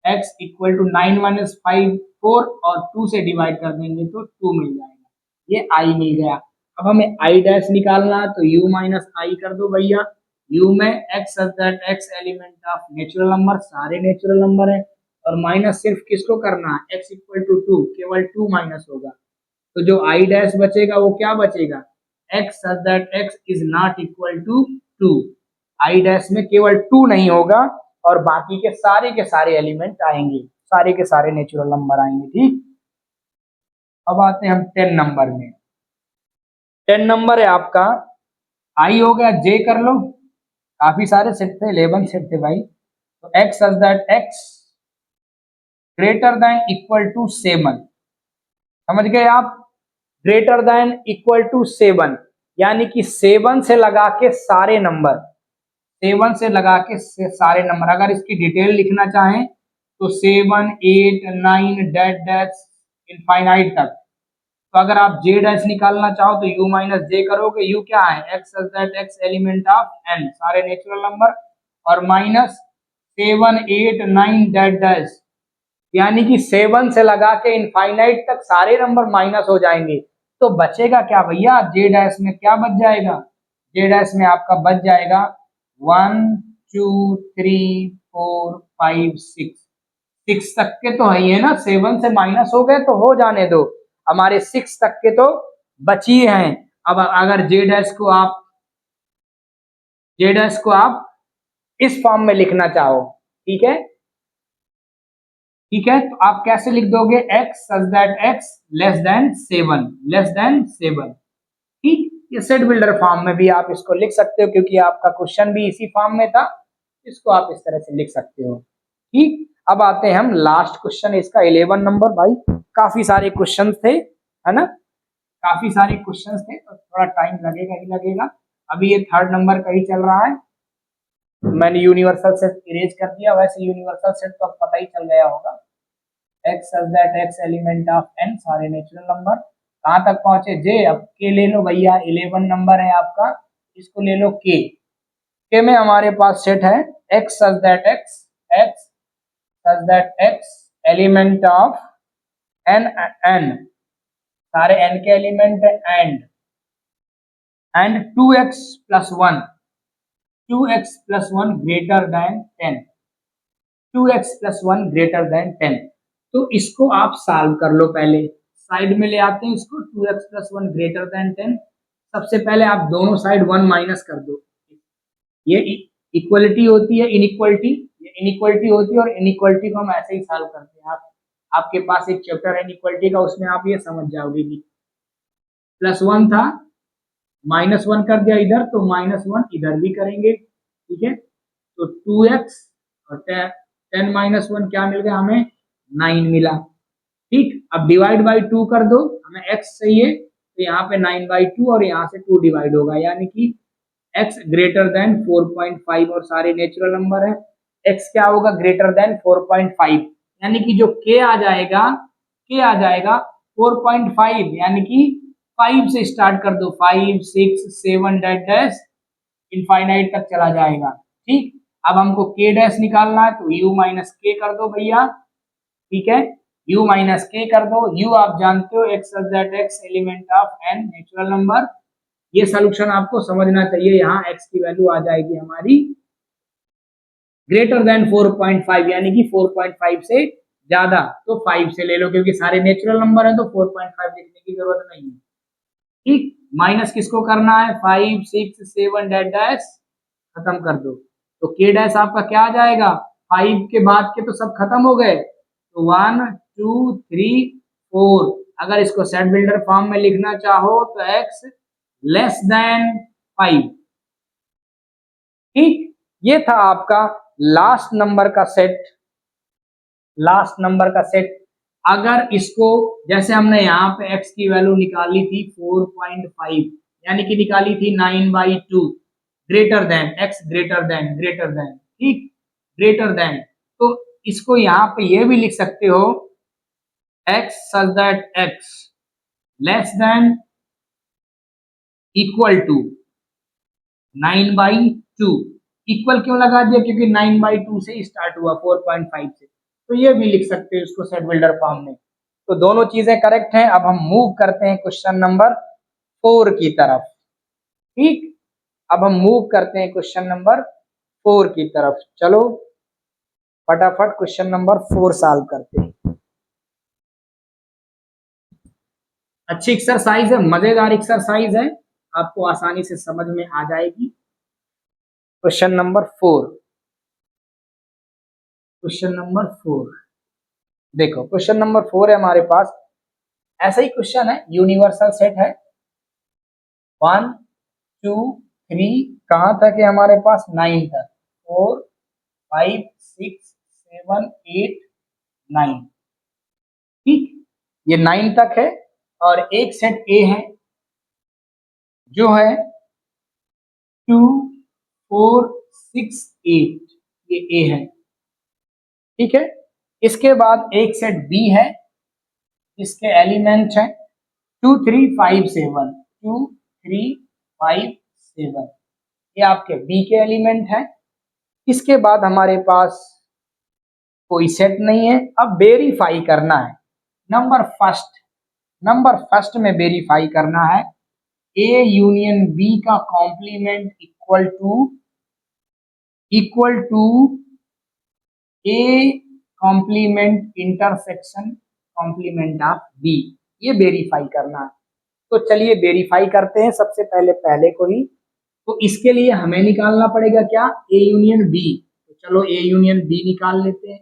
x equal to 9 minus 5 4, और 2 से डिवाइड कर देंगे तो 2 मिल जाएगा, ये i मिल गया। अब हमें i डैश निकालना है, तो u माइनस आई कर दो भैया। u में x such that x element of natural number, सारे नेचुरल नंबर है, और माइनस सिर्फ किसको करना है, x इक्वल टू 2, केवल 2 माइनस होगा। तो जो i डैश बचेगा वो क्या बचेगा, x such that x is not equal to 2। i dash में केवल 2 नहीं होगा, और बाकी के सारे एलिमेंट आएंगे, सारे के सारे नेचुरल नंबर आएंगे, ठीक। अब आते हैं हम 10 नंबर में। 10 नंबर है आपका, आई हो गया, जे कर लो, काफी सारे सेट थे, 11 सेट थे भाई। तो x such that x greater than equal to 7, समझ गए आप? ग्रेटर देन इक्वल टू 7 यानी कि 7 से लगा के सारे नंबर, 7 से लगा के सारे नंबर। अगर इसकी डिटेल लिखना चाहें तो 7 8 9 डैट डैश इनफाइनाइट तक। तो अगर आप जे डैश निकालना चाहो तो u माइनस जे करोगे, u क्या है, x such that x element of n सारे नेचुरल नंबर, और माइनस 7 8 9 डैट डैश, यानी कि 7 से लगा के इनफाइनाइट तक सारे नंबर माइनस हो जाएंगे। तो बचेगा क्या भैया, जे डैश में क्या बच जाएगा, जे डैश में आपका बच जाएगा 1 2 3 4 5 6, 6 तक के तो है ही है ना, 7 से माइनस हो गए तो हो जाने दो, हमारे 6 तक के तो बची हैं। अब अगर जे डैश को आप इस फॉर्म में लिखना चाहो, ठीक है, ठीक है, तो आप कैसे लिख दोगे, x such that x less then 7, less than 7, ठीक। ये सेट बिल्डर फॉर्म में भी आप इसको लिख सकते हो, क्योंकि आपका क्वेश्चन भी इसी फॉर्म में था, इसको आप इस तरह से लिख सकते हो, ठीक। अब आते हैं हम लास्ट क्वेश्चन, इसका 11 नंबर। भाई काफी सारे क्वेश्चन थे, है ना, काफी सारे क्वेश्चन थे, तो थोड़ा टाइम लगेगा ही लगेगा। अभी ये 3rd नंबर का ही चल रहा है, मैंने यूनिवर्सल सेट इरेज कर दिया, वैसे यूनिवर्सल सेट तो अब पता ही चल गया होगा। x such that x element of n सारे नेचुरल नंबर, कहां तक पहुंचे जे, अब के ले लो भैया, 11 नंबर है आपका, इसको ले लो के में हमारे पास सेट है x such that x element of n सारे n के element and 2x plus 1 greater than 10, 2x plus 1 greater than 10। तो इसको आप सॉल्व कर लो, पहले साइड में ले आते हैं इसको, 2x प्लस 1 ग्रेटर देन 10। सबसे पहले आप दोनों साइड 1 माइनस कर दो, ये इक्वलिटी होती है इनइक्वलिटी, ये इनइक्वलिटी होती है, और इनइक्वलिटी को हम ऐसे ही सॉल्व करते हैं। आप आपके पास एक चैप्टर है इनइक्वलिटी का, उसमें आप ये समझ जाओगे कि +1 था, -1 कर दिया इधर, तो -1 इधर भी करेंगे, ठीक है। तो 2x और 10 -1 क्या मिल गया हमें, 9 मिला, ठीक। अब डिवाइड बाई 2 कर दो, हमें x चाहिए, तो यहाँ पे 9/2 और यहाँ से 2 डिवाइड होगा, यानी कि x ग्रेटर देन 4.5, और सारे नेचुरल नंबर है, x क्या होगा, ग्रेटर देन 4.5, यानी कि जो k आ जाएगा, k आ जाएगा 4.5, यानी कि 5 से स्टार्ट कर दो, 5 6 7 डैश डैश इनफाइनाइट तक चला जाएगा, ठीक। अब हमको k डैश निकालना है, तो u माइनस k कर दो भैया, ठीक है, u माइनस k कर दो, u आप जानते हो x such that x element of n natural number. ये सॉल्यूशन आपको समझना चाहिए, यहाँ x की वैल्यू आ जाएगी हमारी ग्रेटर देन 4.5, यानी कि 4.5 से ज्यादा, तो 5 से ले लो, क्योंकि सारे नेचुरल नंबर है तो 4.5 लिखने की जरूरत नहीं है, ठीक। माइनस किसको करना है, 5 6 7 डैश डैश खत्म कर दो, तो के डैश आपका क्या आ जाएगा, 5 के बाद के तो सब खत्म हो गए, तो 1 2 3 4। अगर इसको सेट बिल्डर फॉर्म में लिखना चाहो तो x लेस देन 5, ठीक। ये था आपका लास्ट नंबर का सेट, लास्ट नंबर का सेट। अगर इसको, जैसे हमने यहाँ पे x की वैल्यू निकाली थी 4.5, यानी कि निकाली थी 9/2, greater than x greater then, ठीक, ग्रेटर देन, तो इसको यहाँ पे ये भी लिख सकते हो x such that x less than equal to 9/2। Equal क्यों लगा दिया, क्योंकि 9/2 से स्टार्ट हुआ, 4.5 से, तो ये भी लिख सकते हो इसको सेट बिल्डर फॉर्म में। तो दोनों चीजें करेक्ट हैं। अब हम मूव करते हैं क्वेश्चन नंबर 4 की तरफ, ठीक। अब हम मूव करते हैं क्वेश्चन नंबर 4 की तरफ, चलो फटाफट क्वेश्चन नंबर 4 सॉल्व करते हैं। अच्छी एक्सरसाइज है, मजेदार एक्सरसाइज है, आपको आसानी से समझ में आ जाएगी। क्वेश्चन नंबर 4, क्वेश्चन नंबर 4 देखो, क्वेश्चन नंबर 4 है हमारे पास, ऐसा ही क्वेश्चन है, यूनिवर्सल सेट है 1 2 3 कहाँ तक है हमारे पास, 9 तक, 4 5 6 7 8 9, ठीक, ये 9 तक है। और एक सेट ए है जो है 2 4 6 8, ये ए है, ठीक है। इसके बाद एक सेट बी है जिसके एलिमेंट है 2 3 5 7, 2 3 5 7, ये आपके बी के एलिमेंट है। इसके बाद हमारे पास कोई सेट नहीं है। अब वेरीफाई करना है नंबर फर्स्ट में वेरीफाई करना है ए यूनियन बी का complement equal to A complement intersection complement of B, ये वेरीफाई करना है। तो चलिए वेरीफाई करते हैं सबसे पहले को ही। तो इसके लिए हमें निकालना पड़ेगा क्या, ए यूनियन बी। तो चलो ए यूनियन बी निकाल लेते हैं।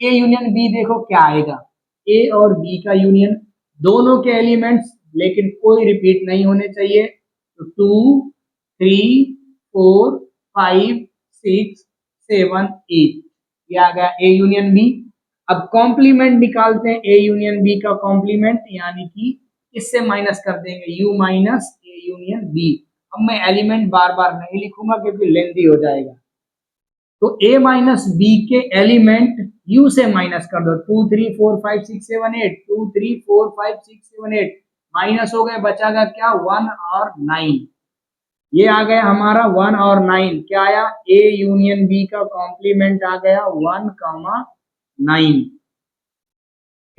ए यूनियन बी देखो क्या आएगा, ए और बी का यूनियन, दोनों के एलिमेंट्स लेकिन कोई रिपीट नहीं होने चाहिए। तो 2 3 4 5 6 7 8, ये आ गया ए यूनियन बी। अब कॉम्प्लीमेंट निकालते हैं ए यूनियन बी का कॉम्प्लीमेंट, यानी कि इससे माइनस कर देंगे U minus A union B. अब मैं एलिमेंट बार बार नहीं लिखूंगा क्योंकि लेंथी हो जाएगा। तो a माइनस बी के एलिमेंट u से माइनस कर दो, 2 3 4 5 6 7 8, 2 3 4 5 6 7 8 माइनस हो गए, बचागा क्या 1 और 9, ये आ गया हमारा 1 और 9। क्या आया, a यूनियन b का कॉम्प्लीमेंट आ गया 1, 9।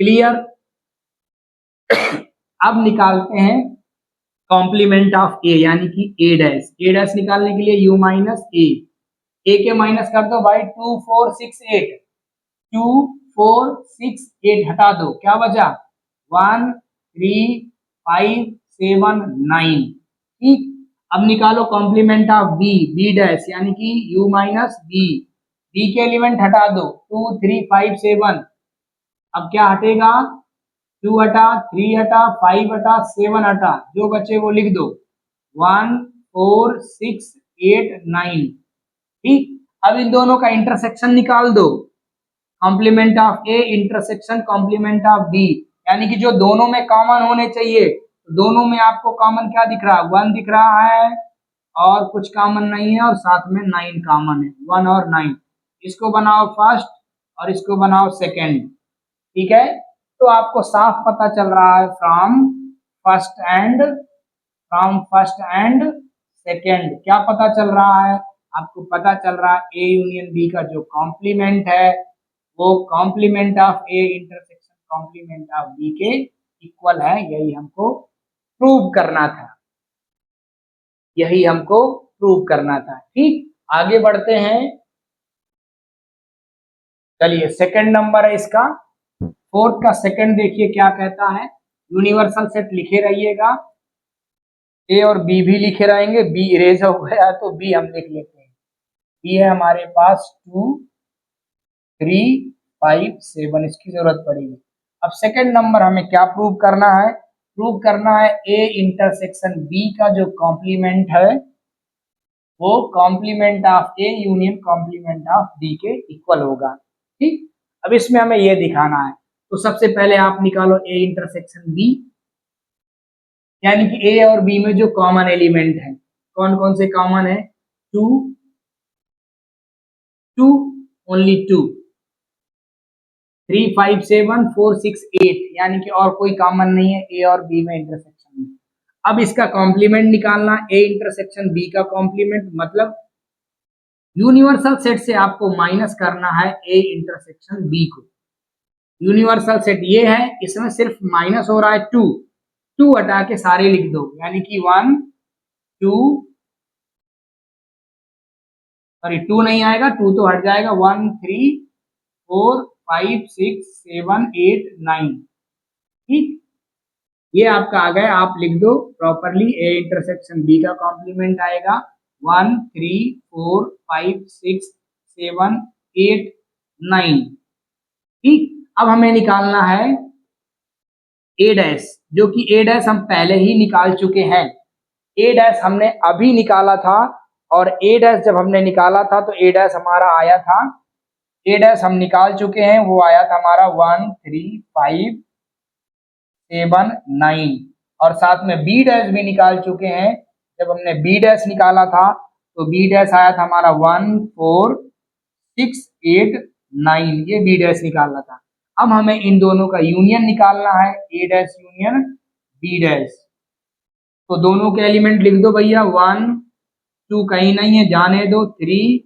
क्लियर। अब निकालते हैं कॉम्प्लीमेंट ऑफ ए, यानी कि ए डैश निकालने के लिए u माइनस ए के माइनस कर दो भाई, 2 4 6 8, 2 4 6 8 हटा दो, क्या बचा 1 3 5 7 9, ठीक। अब निकालो कॉम्प्लीमेंट ऑफ बी डैश, यानी कि u माइनस बी के एलिमेंट हटा दो, 2 3 5 7, अब क्या हटेगा 2 हटा, 3 हटा, 5 हटा, 7 हटा, जो बचे वो लिख दो 1 4 6 8 9, ठीक। अब इन दोनों का इंटरसेक्शन निकाल दो, complement of A intersection complement of B, यानी कि जो दोनों में कॉमन होने चाहिए, तो दोनों में आपको कॉमन क्या दिख रहा है, 1 दिख रहा है और कुछ कॉमन नहीं है, और साथ में 9 कॉमन है, 1 और 9। इसको बनाओ फर्स्ट और इसको बनाओ सेकेंड, ठीक है। तो आपको साफ पता चल रहा है फ्रॉम फर्स्ट एंड सेकेंड, क्या पता चल रहा है आपको, पता चल रहा है ए यूनियन बी का जो कॉम्प्लीमेंट है वो complement of A intersection complement of B के इक्वल है। यही हमको प्रूव करना था, ठीक। आगे बढ़ते हैं, चलिए सेकंड नंबर है इसका, फोर्थ का सेकंड देखिए क्या कहता है। यूनिवर्सल सेट लिखे रहिएगा, ए और बी भी लिखे रहेंगे, बी इरेज हो गया तो बी हम लिख लेते हैं। बी है हमारे पास 2 3 5 7, इसकी जरूरत पड़ेगी। अब सेकंड नंबर हमें क्या प्रूव करना है, ए इंटरसेक्शन बी का जो कॉम्प्लीमेंट है वो complement of A union complement of B के इक्वल होगा, ठीक। अब इसमें हमें ये दिखाना है, तो सबसे पहले आप निकालो ए इंटरसेक्शन बी, यानी कि ए और बी में जो कॉमन एलिमेंट है, कौन कौन से कॉमन है, 2 ओनली 2, 3 5 7 4 6 8, यानी कि और कोई कॉमन नहीं है ए और बी में इंटरसेक्शन में। अब इसका कॉम्प्लीमेंट निकालना, ए इंटरसेक्शन बी का कॉम्प्लीमेंट, मतलब यूनिवर्सल सेट से आपको माइनस करना है ए इंटरसेक्शन बी को। यूनिवर्सल सेट ये है, इसमें सिर्फ माइनस हो रहा है 2 हटा के सारे लिख दो, यानी कि 1 2, सॉरी 2 नहीं आएगा, 2 तो हट जाएगा, 1 3 4 5 6 7 8 9, ठीक। ये आपका आ गया, आप लिख दो प्रॉपरली, ए इंटरसेक्शन बी का कॉम्प्लीमेंट आएगा 1 3 4 5 6 7 8 9, ठीक। अब हमें निकालना है ए डैश, जो कि ए डैश हम पहले ही निकाल चुके हैं, ए डैश हमने अभी निकाला था और ए डैश जब हमने निकाला था तो ए डैश हमारा आया था, ए डैश हम निकाल चुके हैं, वो आया था हमारा 13579 और साथ में बी डैश भी निकाल चुके हैं। जब हमने बी डैश निकाला था तो बी डैश आया था हमारा 14689, ये बी डैश निकालना था। अब हमें इन दोनों का यूनियन निकालना है, ए डैश यूनियन बी डैश। तो दोनों के एलिमेंट लिख दो भैया, 1 2 कहीं नहीं है, जाने दो, 3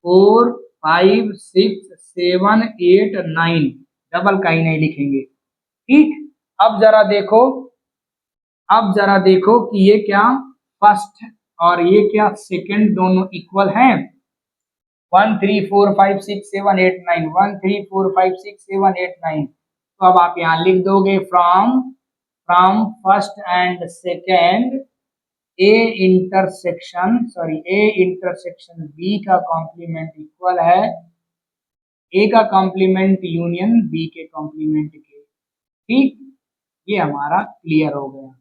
4 5 6 7 8 9, डबल कहीं नहीं लिखेंगे। ठीक, अब जरा देखो, अब जरा देखो कि ये क्या फर्स्ट और ये क्या सेकंड दोनों इक्वल हैं। 1 3 4 5 6 7 8 9, 1 3 4 5 6 7 8 9। तो अब आप यहाँ लिख दोगे from first and second A intersection B का कॉम्प्लीमेंट इक्वल है ए का कॉम्प्लीमेंट यूनियन बी के कॉम्प्लीमेंट के। ठीक, ये हमारा क्लियर हो गया।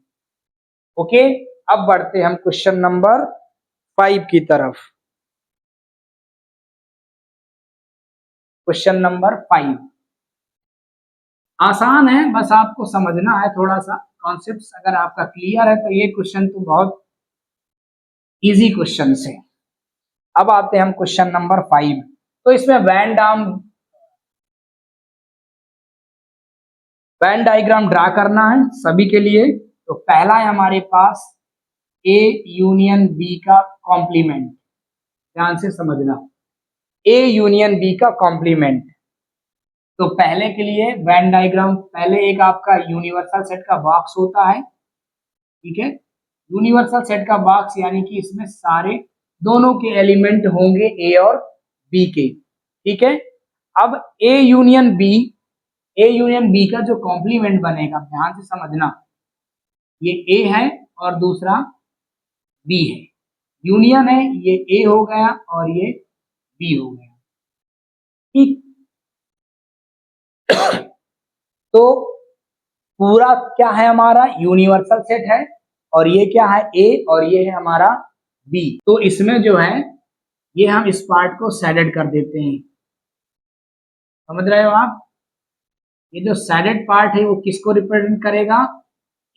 ओके, अब बढ़ते हम क्वेश्चन नंबर 5 की तरफ। क्वेश्चन नंबर 5 आसान है, बस आपको समझना है थोड़ा सा कॉन्सेप्ट्स। अगर आपका क्लियर है तो ये क्वेश्चन तो बहुत इजी क्वेश्चन है। अब आते हैं हम क्वेश्चन नंबर 5। तो इसमें वेन डायग्राम ड्रा करना है सभी के लिए। तो पहला है हमारे पास ए यूनियन बी का कॉम्प्लीमेंट, ध्यान से समझना, ए यूनियन बी का कॉम्प्लीमेंट। तो पहले के लिए वेन डायग्राम, पहले एक आपका यूनिवर्सल सेट का बॉक्स होता है, ठीक है। यूनिवर्सल सेट का बॉक्स यानी कि इसमें सारे दोनों के एलिमेंट होंगे ए और बी के, ठीक है। अब ए यूनियन बी का जो कॉम्प्लीमेंट बनेगा, ध्यान से समझना, ये ए है और दूसरा बी है, यूनियन है, ये ए हो गया और ये बी हो गया, ठीक। तो पूरा क्या है हमारा यूनिवर्सल सेट है और ये क्या है ए और ये है हमारा बी। तो इसमें जो है ये हम इस पार्ट को सैडेड कर देते हैं, समझ रहे हो आप। ये जो सैडेड पार्ट है वो किसको रिप्रेजेंट करेगा,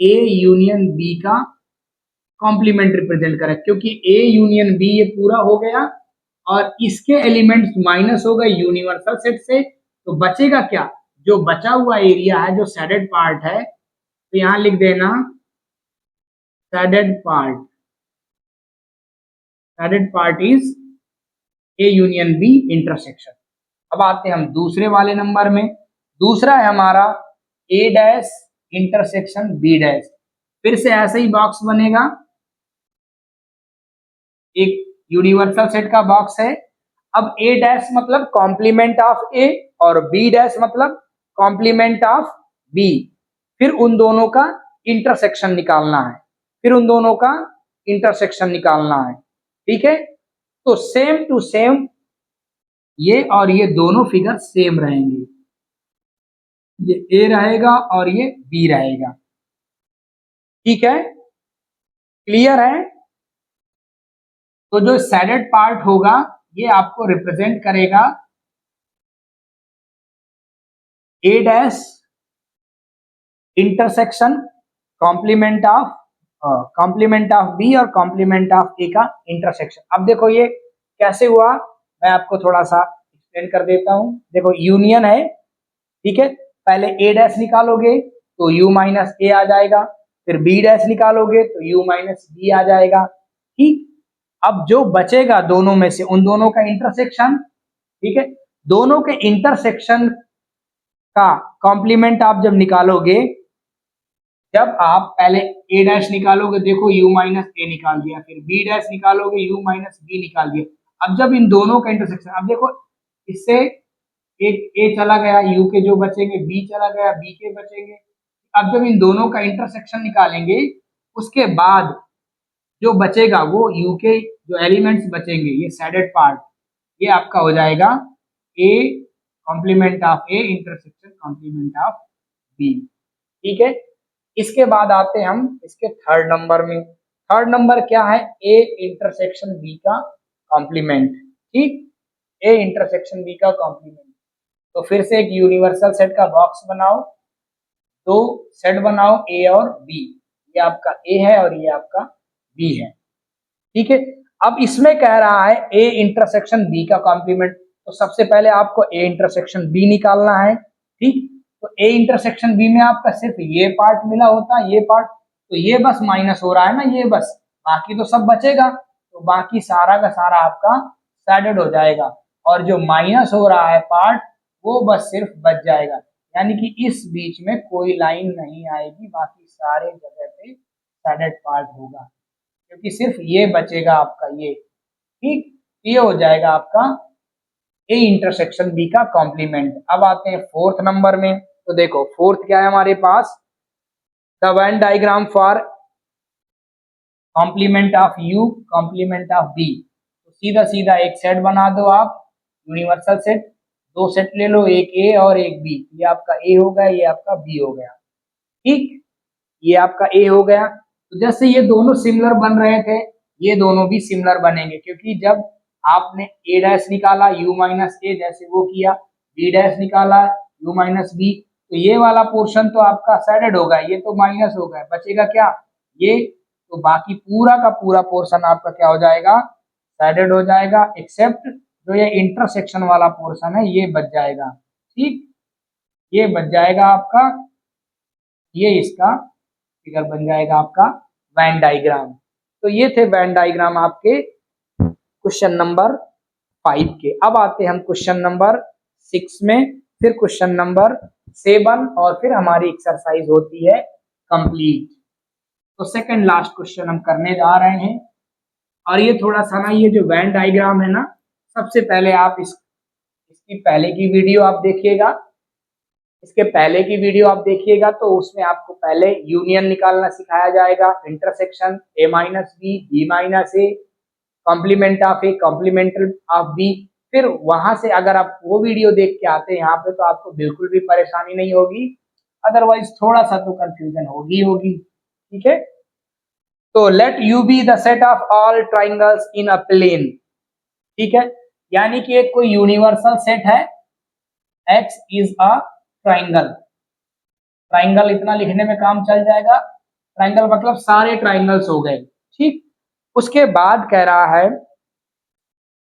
ए यूनियन बी का कॉम्प्लीमेंट रिप्रेजेंट करेगा, क्योंकि ए यूनियन बी ये पूरा हो गया और इसके एलिमेंट्स माइनस हो गए यूनिवर्सल सेट से। तो बचेगा क्या, जो बचा हुआ एरिया है, जो सैडेड पार्ट है, तो यहां लिख देना shaded part is A union B intersection. अब आते हैं हम दूसरे वाले नंबर में। दूसरा है हमारा ए डैश इंटरसेक्शन बी डैश। फिर से ऐसे ही बॉक्स बनेगा, एक यूनिवर्सल सेट का बॉक्स है। अब ए डैश मतलब कॉम्प्लीमेंट ऑफ ए और बी डैश मतलब कॉम्प्लीमेंट ऑफ बी। फिर उन दोनों का इंटरसेक्शन निकालना है, ठीक है। तो सेम टू सेम ये और ये दोनों फिगर सेम रहेंगे, ये ए रहेगा और ये बी रहेगा, ठीक है, क्लियर है। तो जो सैडेड पार्ट होगा ये आपको रिप्रेजेंट करेगा A dash intersection complement of B और कॉम्प्लीमेंट ऑफ ए का इंटरसेक्शन। अब देखो ये कैसे हुआ, मैं आपको थोड़ा सा एक्सप्लेन कर देता हूं। देखो यूनियन है, ठीक है, पहले ए डैश निकालोगे तो यू माइनस ए आ जाएगा, फिर बी डैश निकालोगे तो यू माइनस बी आ जाएगा, ठीक। अब जो बचेगा दोनों में से उन दोनों का इंटरसेक्शन, ठीक है, दोनों के इंटरसेक्शन का कॉम्प्लीमेंट आप जब निकालोगे, जब आप पहले ए डैश निकालोगे, देखो यू माइनस ए निकाल दिया, फिर बी डैश निकालोगे यू माइनस बी निकाल दिया। अब जब इन दोनों का इंटरसेक्शन, अब देखो इससे एक ए चला गया, यू के जो बचेंगे, बी चला गया, बी के बचेंगे। अब जब इन दोनों का इंटरसेक्शन निकालेंगे उसके बाद जो बचेगा वो यू के जो एलिमेंट्स बचेंगे, ये सैडेड पार्ट, ये आपका हो जाएगा A complement of A intersection complement of B, ठीक है। इसके बाद आते हैं हम इसके थर्ड नंबर में। थर्ड नंबर क्या है, ए इंटरसेक्शन बी का कॉम्प्लीमेंट। ठीक, ए इंटरसेक्शन बी का कॉम्प्लीमेंट। तो फिर से एक यूनिवर्सल सेट का बॉक्स बनाओ, दो सेट बनाओ ए और बी, ये आपका ए है और ये आपका बी है। ठीक है, अब इसमें कह रहा है ए इंटरसेक्शन बी का कॉम्प्लीमेंट, तो सबसे पहले आपको ए इंटरसेक्शन बी निकालना है। ठीक, तो ए इंटरसेक्शन बी में आपका सिर्फ ये पार्ट मिला होता है, ये पार्ट, तो ये बस माइनस हो रहा है ना, ये बस, बाकी तो सब बचेगा, तो बाकी सारा का सारा आपका सैडेड हो जाएगा, और जो माइनस हो रहा है पार्ट वो बस सिर्फ बच जाएगा, यानी कि इस बीच में कोई लाइन नहीं आएगी, बाकी सारे जगह पे सैडेड पार्ट होगा, क्योंकि सिर्फ ये बचेगा आपका ये। ठीक, ये हो जाएगा आपका ए इंटरसेक्शन बी का कॉम्प्लीमेंट। अब आते हैं फोर्थ नंबर में, तो देखो फोर्थ क्या है हमारे पास, the Venn diagram for complement of U complement of B. तो सीधा सीधा एक सेट बना दो आप, यूनिवर्सल सेट, दो सेट ले लो, एक ए और एक बी, ये आपका ए हो गया, ये आपका बी हो गया। ठीक, ये आपका ए हो गया। तो जैसे ये दोनों सिमिलर बन रहे थे, ये दोनों भी सिमिलर बनेंगे, क्योंकि जब आपने ए डैश निकाला यू माइनस ए, जैसे वो किया, बी डैश निकाला यू माइनस बी, तो ये वाला पोर्शन तो आपका सैडेड होगा, ये तो माइनस हो गया, बचेगा क्या, ये, तो बाकी पूरा का पूरा पोर्शन आपका क्या हो जाएगा, सैडेड हो जाएगा, एक्सेप्ट जो ये इंटरसेक्शन वाला पोर्शन है ये बच जाएगा। ठीक, ये बच जाएगा आपका, ये इसका फिगर बन जाएगा आपका वैन डायग्राम। तो ये थे वैन डायग्राम आपके क्वेश्चन नंबर 5 के। अब आते हैं हम क्वेश्चन नंबर 6 में, फिर क्वेश्चन नंबर 7, और फिर हमारी एक्सरसाइज होती है कंप्लीट। तो सेकंड लास्ट क्वेश्चन हम करने जा रहे हैं, और ये थोड़ा सा ना, ये जो वैन डायग्राम है ना, सबसे पहले आप इसकी पहले की वीडियो आप देखिएगा, इसके पहले की वीडियो आप देखिएगा, तो उसमें आपको पहले यूनियन निकालना सिखाया जाएगा, intersection A minus B, B minus A, complement of A, complement of B. फिर वहां से अगर आप वो वीडियो देख के आते हैं यहाँ पे, तो आपको बिल्कुल भी परेशानी नहीं होगी, अदरवाइज थोड़ा सा तो कंफ्यूजन होगी होगी। ठीक है, तो let U be the set of all triangles in a plane. ठीक है, यानी कि एक कोई यूनिवर्सल सेट है, X is a triangle, triangle इतना लिखने में काम चल जाएगा, ट्राइंगल मतलब सारे ट्राइंगल्स हो गए। ठीक, उसके बाद कह रहा है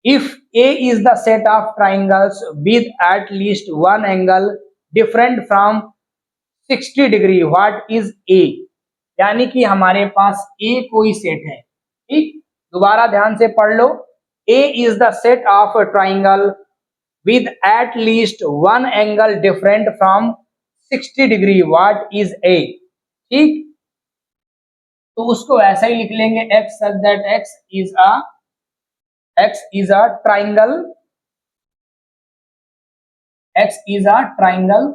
if A is the set of triangles with at least one angle different from 60 degree, what is a. यानी कि हमारे पास ए कोई सेट है। ठीक, दोबारा ध्यान से पढ़ लो, A is the set of a triangle with at least one angle different from 60 degree, what is a। ठीक, तो उसको ऐसा ही लिख लेंगे, x such that x is a triangle, x is a triangle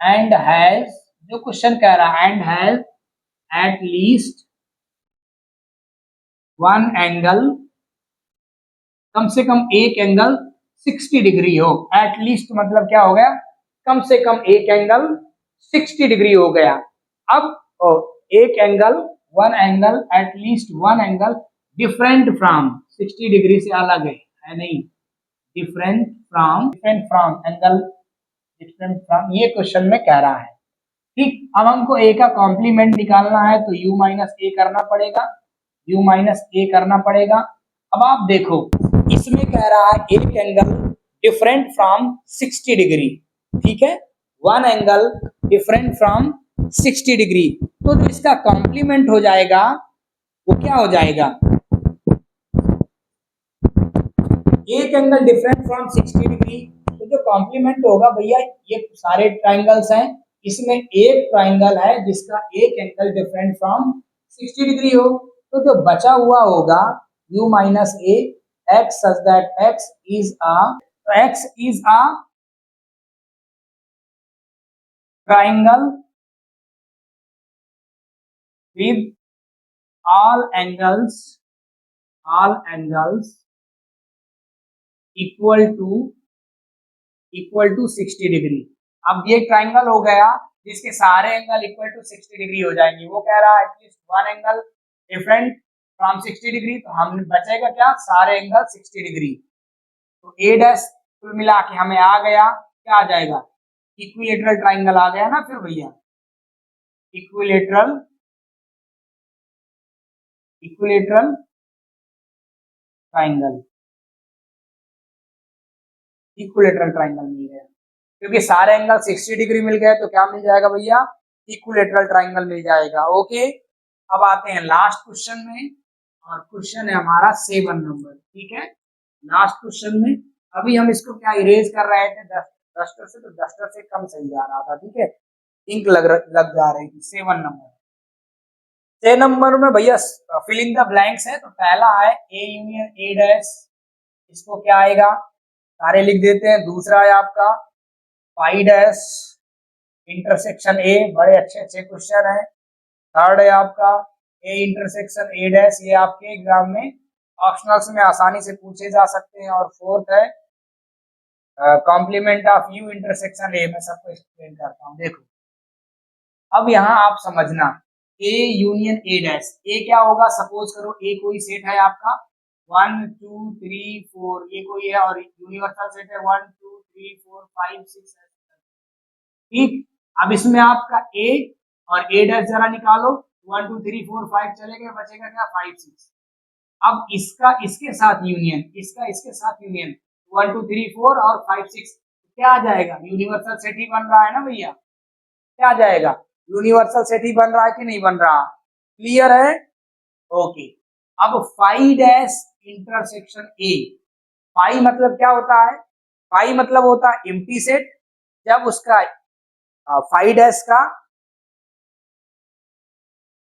and has, जो question कह रहा है, and has at least one angle, कम से कम एक एंगल 60 डिग्री हो। एट लीस्ट मतलब क्या हो गया, कम से कम एक एंगल 60 डिग्री हो गया। अब एक angle, one angle, at least one angle different from 60 degree से अलग है नहीं, different from angle, different from, ये क्वेश्चन में कह रहा है। ठीक, अब हमको ए का कॉम्प्लीमेंट निकालना है, तो u माइनस ए करना पड़ेगा, u माइनस ए करना पड़ेगा। अब आप देखो, इसमें कह रहा है एक एंगल डिफरेंट फ्रॉम 60 डिग्री। ठीक है, one angle different from 60 degree, तो जो इसका कॉम्प्लीमेंट हो जाएगा वो क्या हो जाएगा, एक एंगल डिफरेंट फ्रॉम 60 डिग्री, तो जो कॉम्प्लीमेंट होगा भैया, ये सारे ट्राइंगल्स हैं, इसमें एक ट्राइंगल है जिसका एक एंगल डिफरेंट फ्रॉम 60 डिग्री हो, तो जो बचा हुआ होगा u minus A, x such that x is a triangle with all angles equal to 60 degree. अब ये ट्राइंगल हो गया जिसके सारे एंगल इक्वल टू 60 डिग्री हो जाएंगे। वो कह रहा है at least one angle different from 60 degree, तो हम बचेगा क्या, सारे एंगल 60 डिग्री। तो ए डैश कुल मिला के हमें आ गया, क्या आ जाएगा, इक्विलेटरल ट्राइंगल आ गया ना फिर भैया, equilateral equilateral triangle, equilateral triangle मिल गया, क्योंकि सारे एंगल 60 डिग्री मिल गए तो क्या मिल जाएगा भैया, इक्विलेटरल ट्राइंगल मिल जाएगा। ओके, अब आते हैं लास्ट क्वेश्चन में, और क्वेश्चन है हमारा 7 नंबर, ठीक है। लास्ट क्वेश्चन में अभी हम इसको क्या इरेज कर रहे थे डस्टर से, तो डस्टर से कम सही जा रहा था, ठीक है, इंक लग जा रही थी। 7 नंबर, 6 नंबर में भैया फिलिंग द ब्लैंक्स है, तो पहला है ए यूनियन ए डैश, इसको क्या आएगा, सारे लिख देते हैं। दूसरा है आपका पाई डैश इंटरसेक्शन ए, बड़े अच्छे अच्छे क्वेश्चन है। थर्ड है आपका ए इंटरसेक्शन ए डैश, ये आपके एग्जाम में ऑप्शनल्स में आसानी से पूछे जा सकते हैं। और फोर्थ है complement of U intersection A, मैं सबको एक्सप्लेन करता हूँ। देखो अब यहाँ आप समझना, ए यूनियन ए डैश, ए क्या होगा, सपोज करो ए कोई सेट है आपका 1 2 3 4, ये कोई है और यूनिवर्सल सेट है 1 2 3 4 5 6 7, ठीक। अब इसमें आपका ए और ए डैश जरा निकालो, 1 2 3 4 5 चलेगा, बचेगा क्या 5 6। अब इसका इसके साथ यूनियन, इसका इसके साथ यूनियन 1 2 3 4 और 5 6, क्या आ जाएगा, यूनिवर्सल सेट ही बन रहा है ना भैया, क्या आ जाएगा, यूनिवर्सल सेट ही बन रहा है कि नहीं बन रहा, क्लियर है। ओके, अब phi dash intersection A, phi मतलब क्या होता है, फाई मतलब होता है एम्प्टी सेट, जब उसका फाई डैश का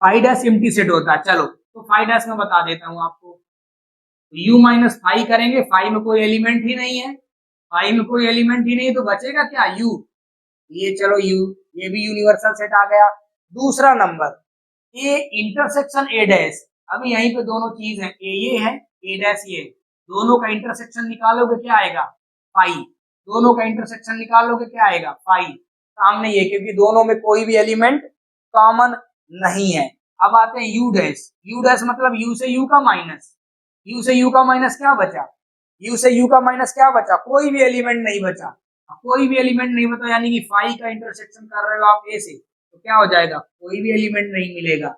फाई डैश एम्प्टी सेट होता है। चलो तो फाई डैश में बता देता हूं आपको, यू माइनस फाई करेंगे, फाई में कोई एलिमेंट ही नहीं है, फाई में कोई एलिमेंट ही नहीं, तो बचेगा क्या यू, ये चलो यू, ये भी यूनिवर्सल सेट आ गया। दूसरा number A intersection A dash, अभी यहीं पे दोनों चीज है, ए ये है ए डैश ये, दोनों का इंटरसेक्शन निकालोगे क्या आएगा फाई, दोनों का इंटरसेक्शन निकालोगे क्या आएगा फाई, सामने ये, क्योंकि दोनों में कोई भी एलिमेंट कॉमन नहीं है। अब आते हैं यू डैश, यू डैश मतलब यू से यू का माइनस, यू से यू का माइनस क्या बचा, यू से यू का माइनस क्या बचा, कोई भी एलिमेंट नहीं बचा, कोई भी एलिमेंट नहीं बचा, यानी कि फाई का इंटरसेक्शन कर रहे हो आप ए से, तो क्या हो जाएगा, कोई भी एलिमेंट नहीं मिलेगा,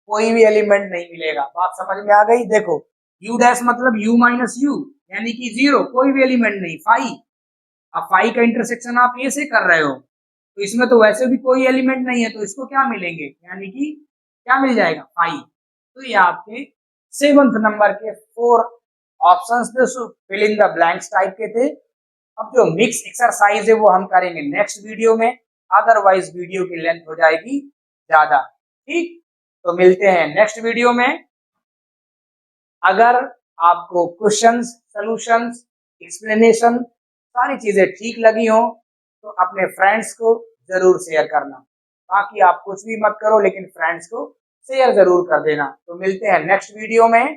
कोई भी एलिमेंट नहीं मिलेगा। बात समझ में आ गई। देखो यू डैश मतलब यू माइनस यू, यानी कि जीरो, कोई भी एलिमेंट नहीं, फाई। अब फाई का इंटरसेक्शन आप ए से कर रहे हो, तो इसमें तो वैसे भी कोई एलिमेंट नहीं है, तो इसको क्या मिलेंगे, यानी कि क्या मिल जाएगा फाई। तो ये आपके 7th नंबर के 4 ऑप्शंस थे, fill in the blanks type के थे। अब जो मिक्स एक्सरसाइज है वो हम करेंगे नेक्स्ट वीडियो में, अदरवाइज वीडियो की लेंथ हो जाएगी ज्यादा, ठीक। तो मिलते हैं नेक्स्ट वीडियो में। अगर आपको क्वेश्चंस, सॉल्यूशंस, एक्सप्लेनेशन सारी चीजें ठीक लगी हो तो अपने फ्रेंड्स को जरूर शेयर करना, बाकी आप कुछ भी मत करो लेकिन फ्रेंड्स को शेयर जरूर कर देना। तो मिलते हैं नेक्स्ट वीडियो में।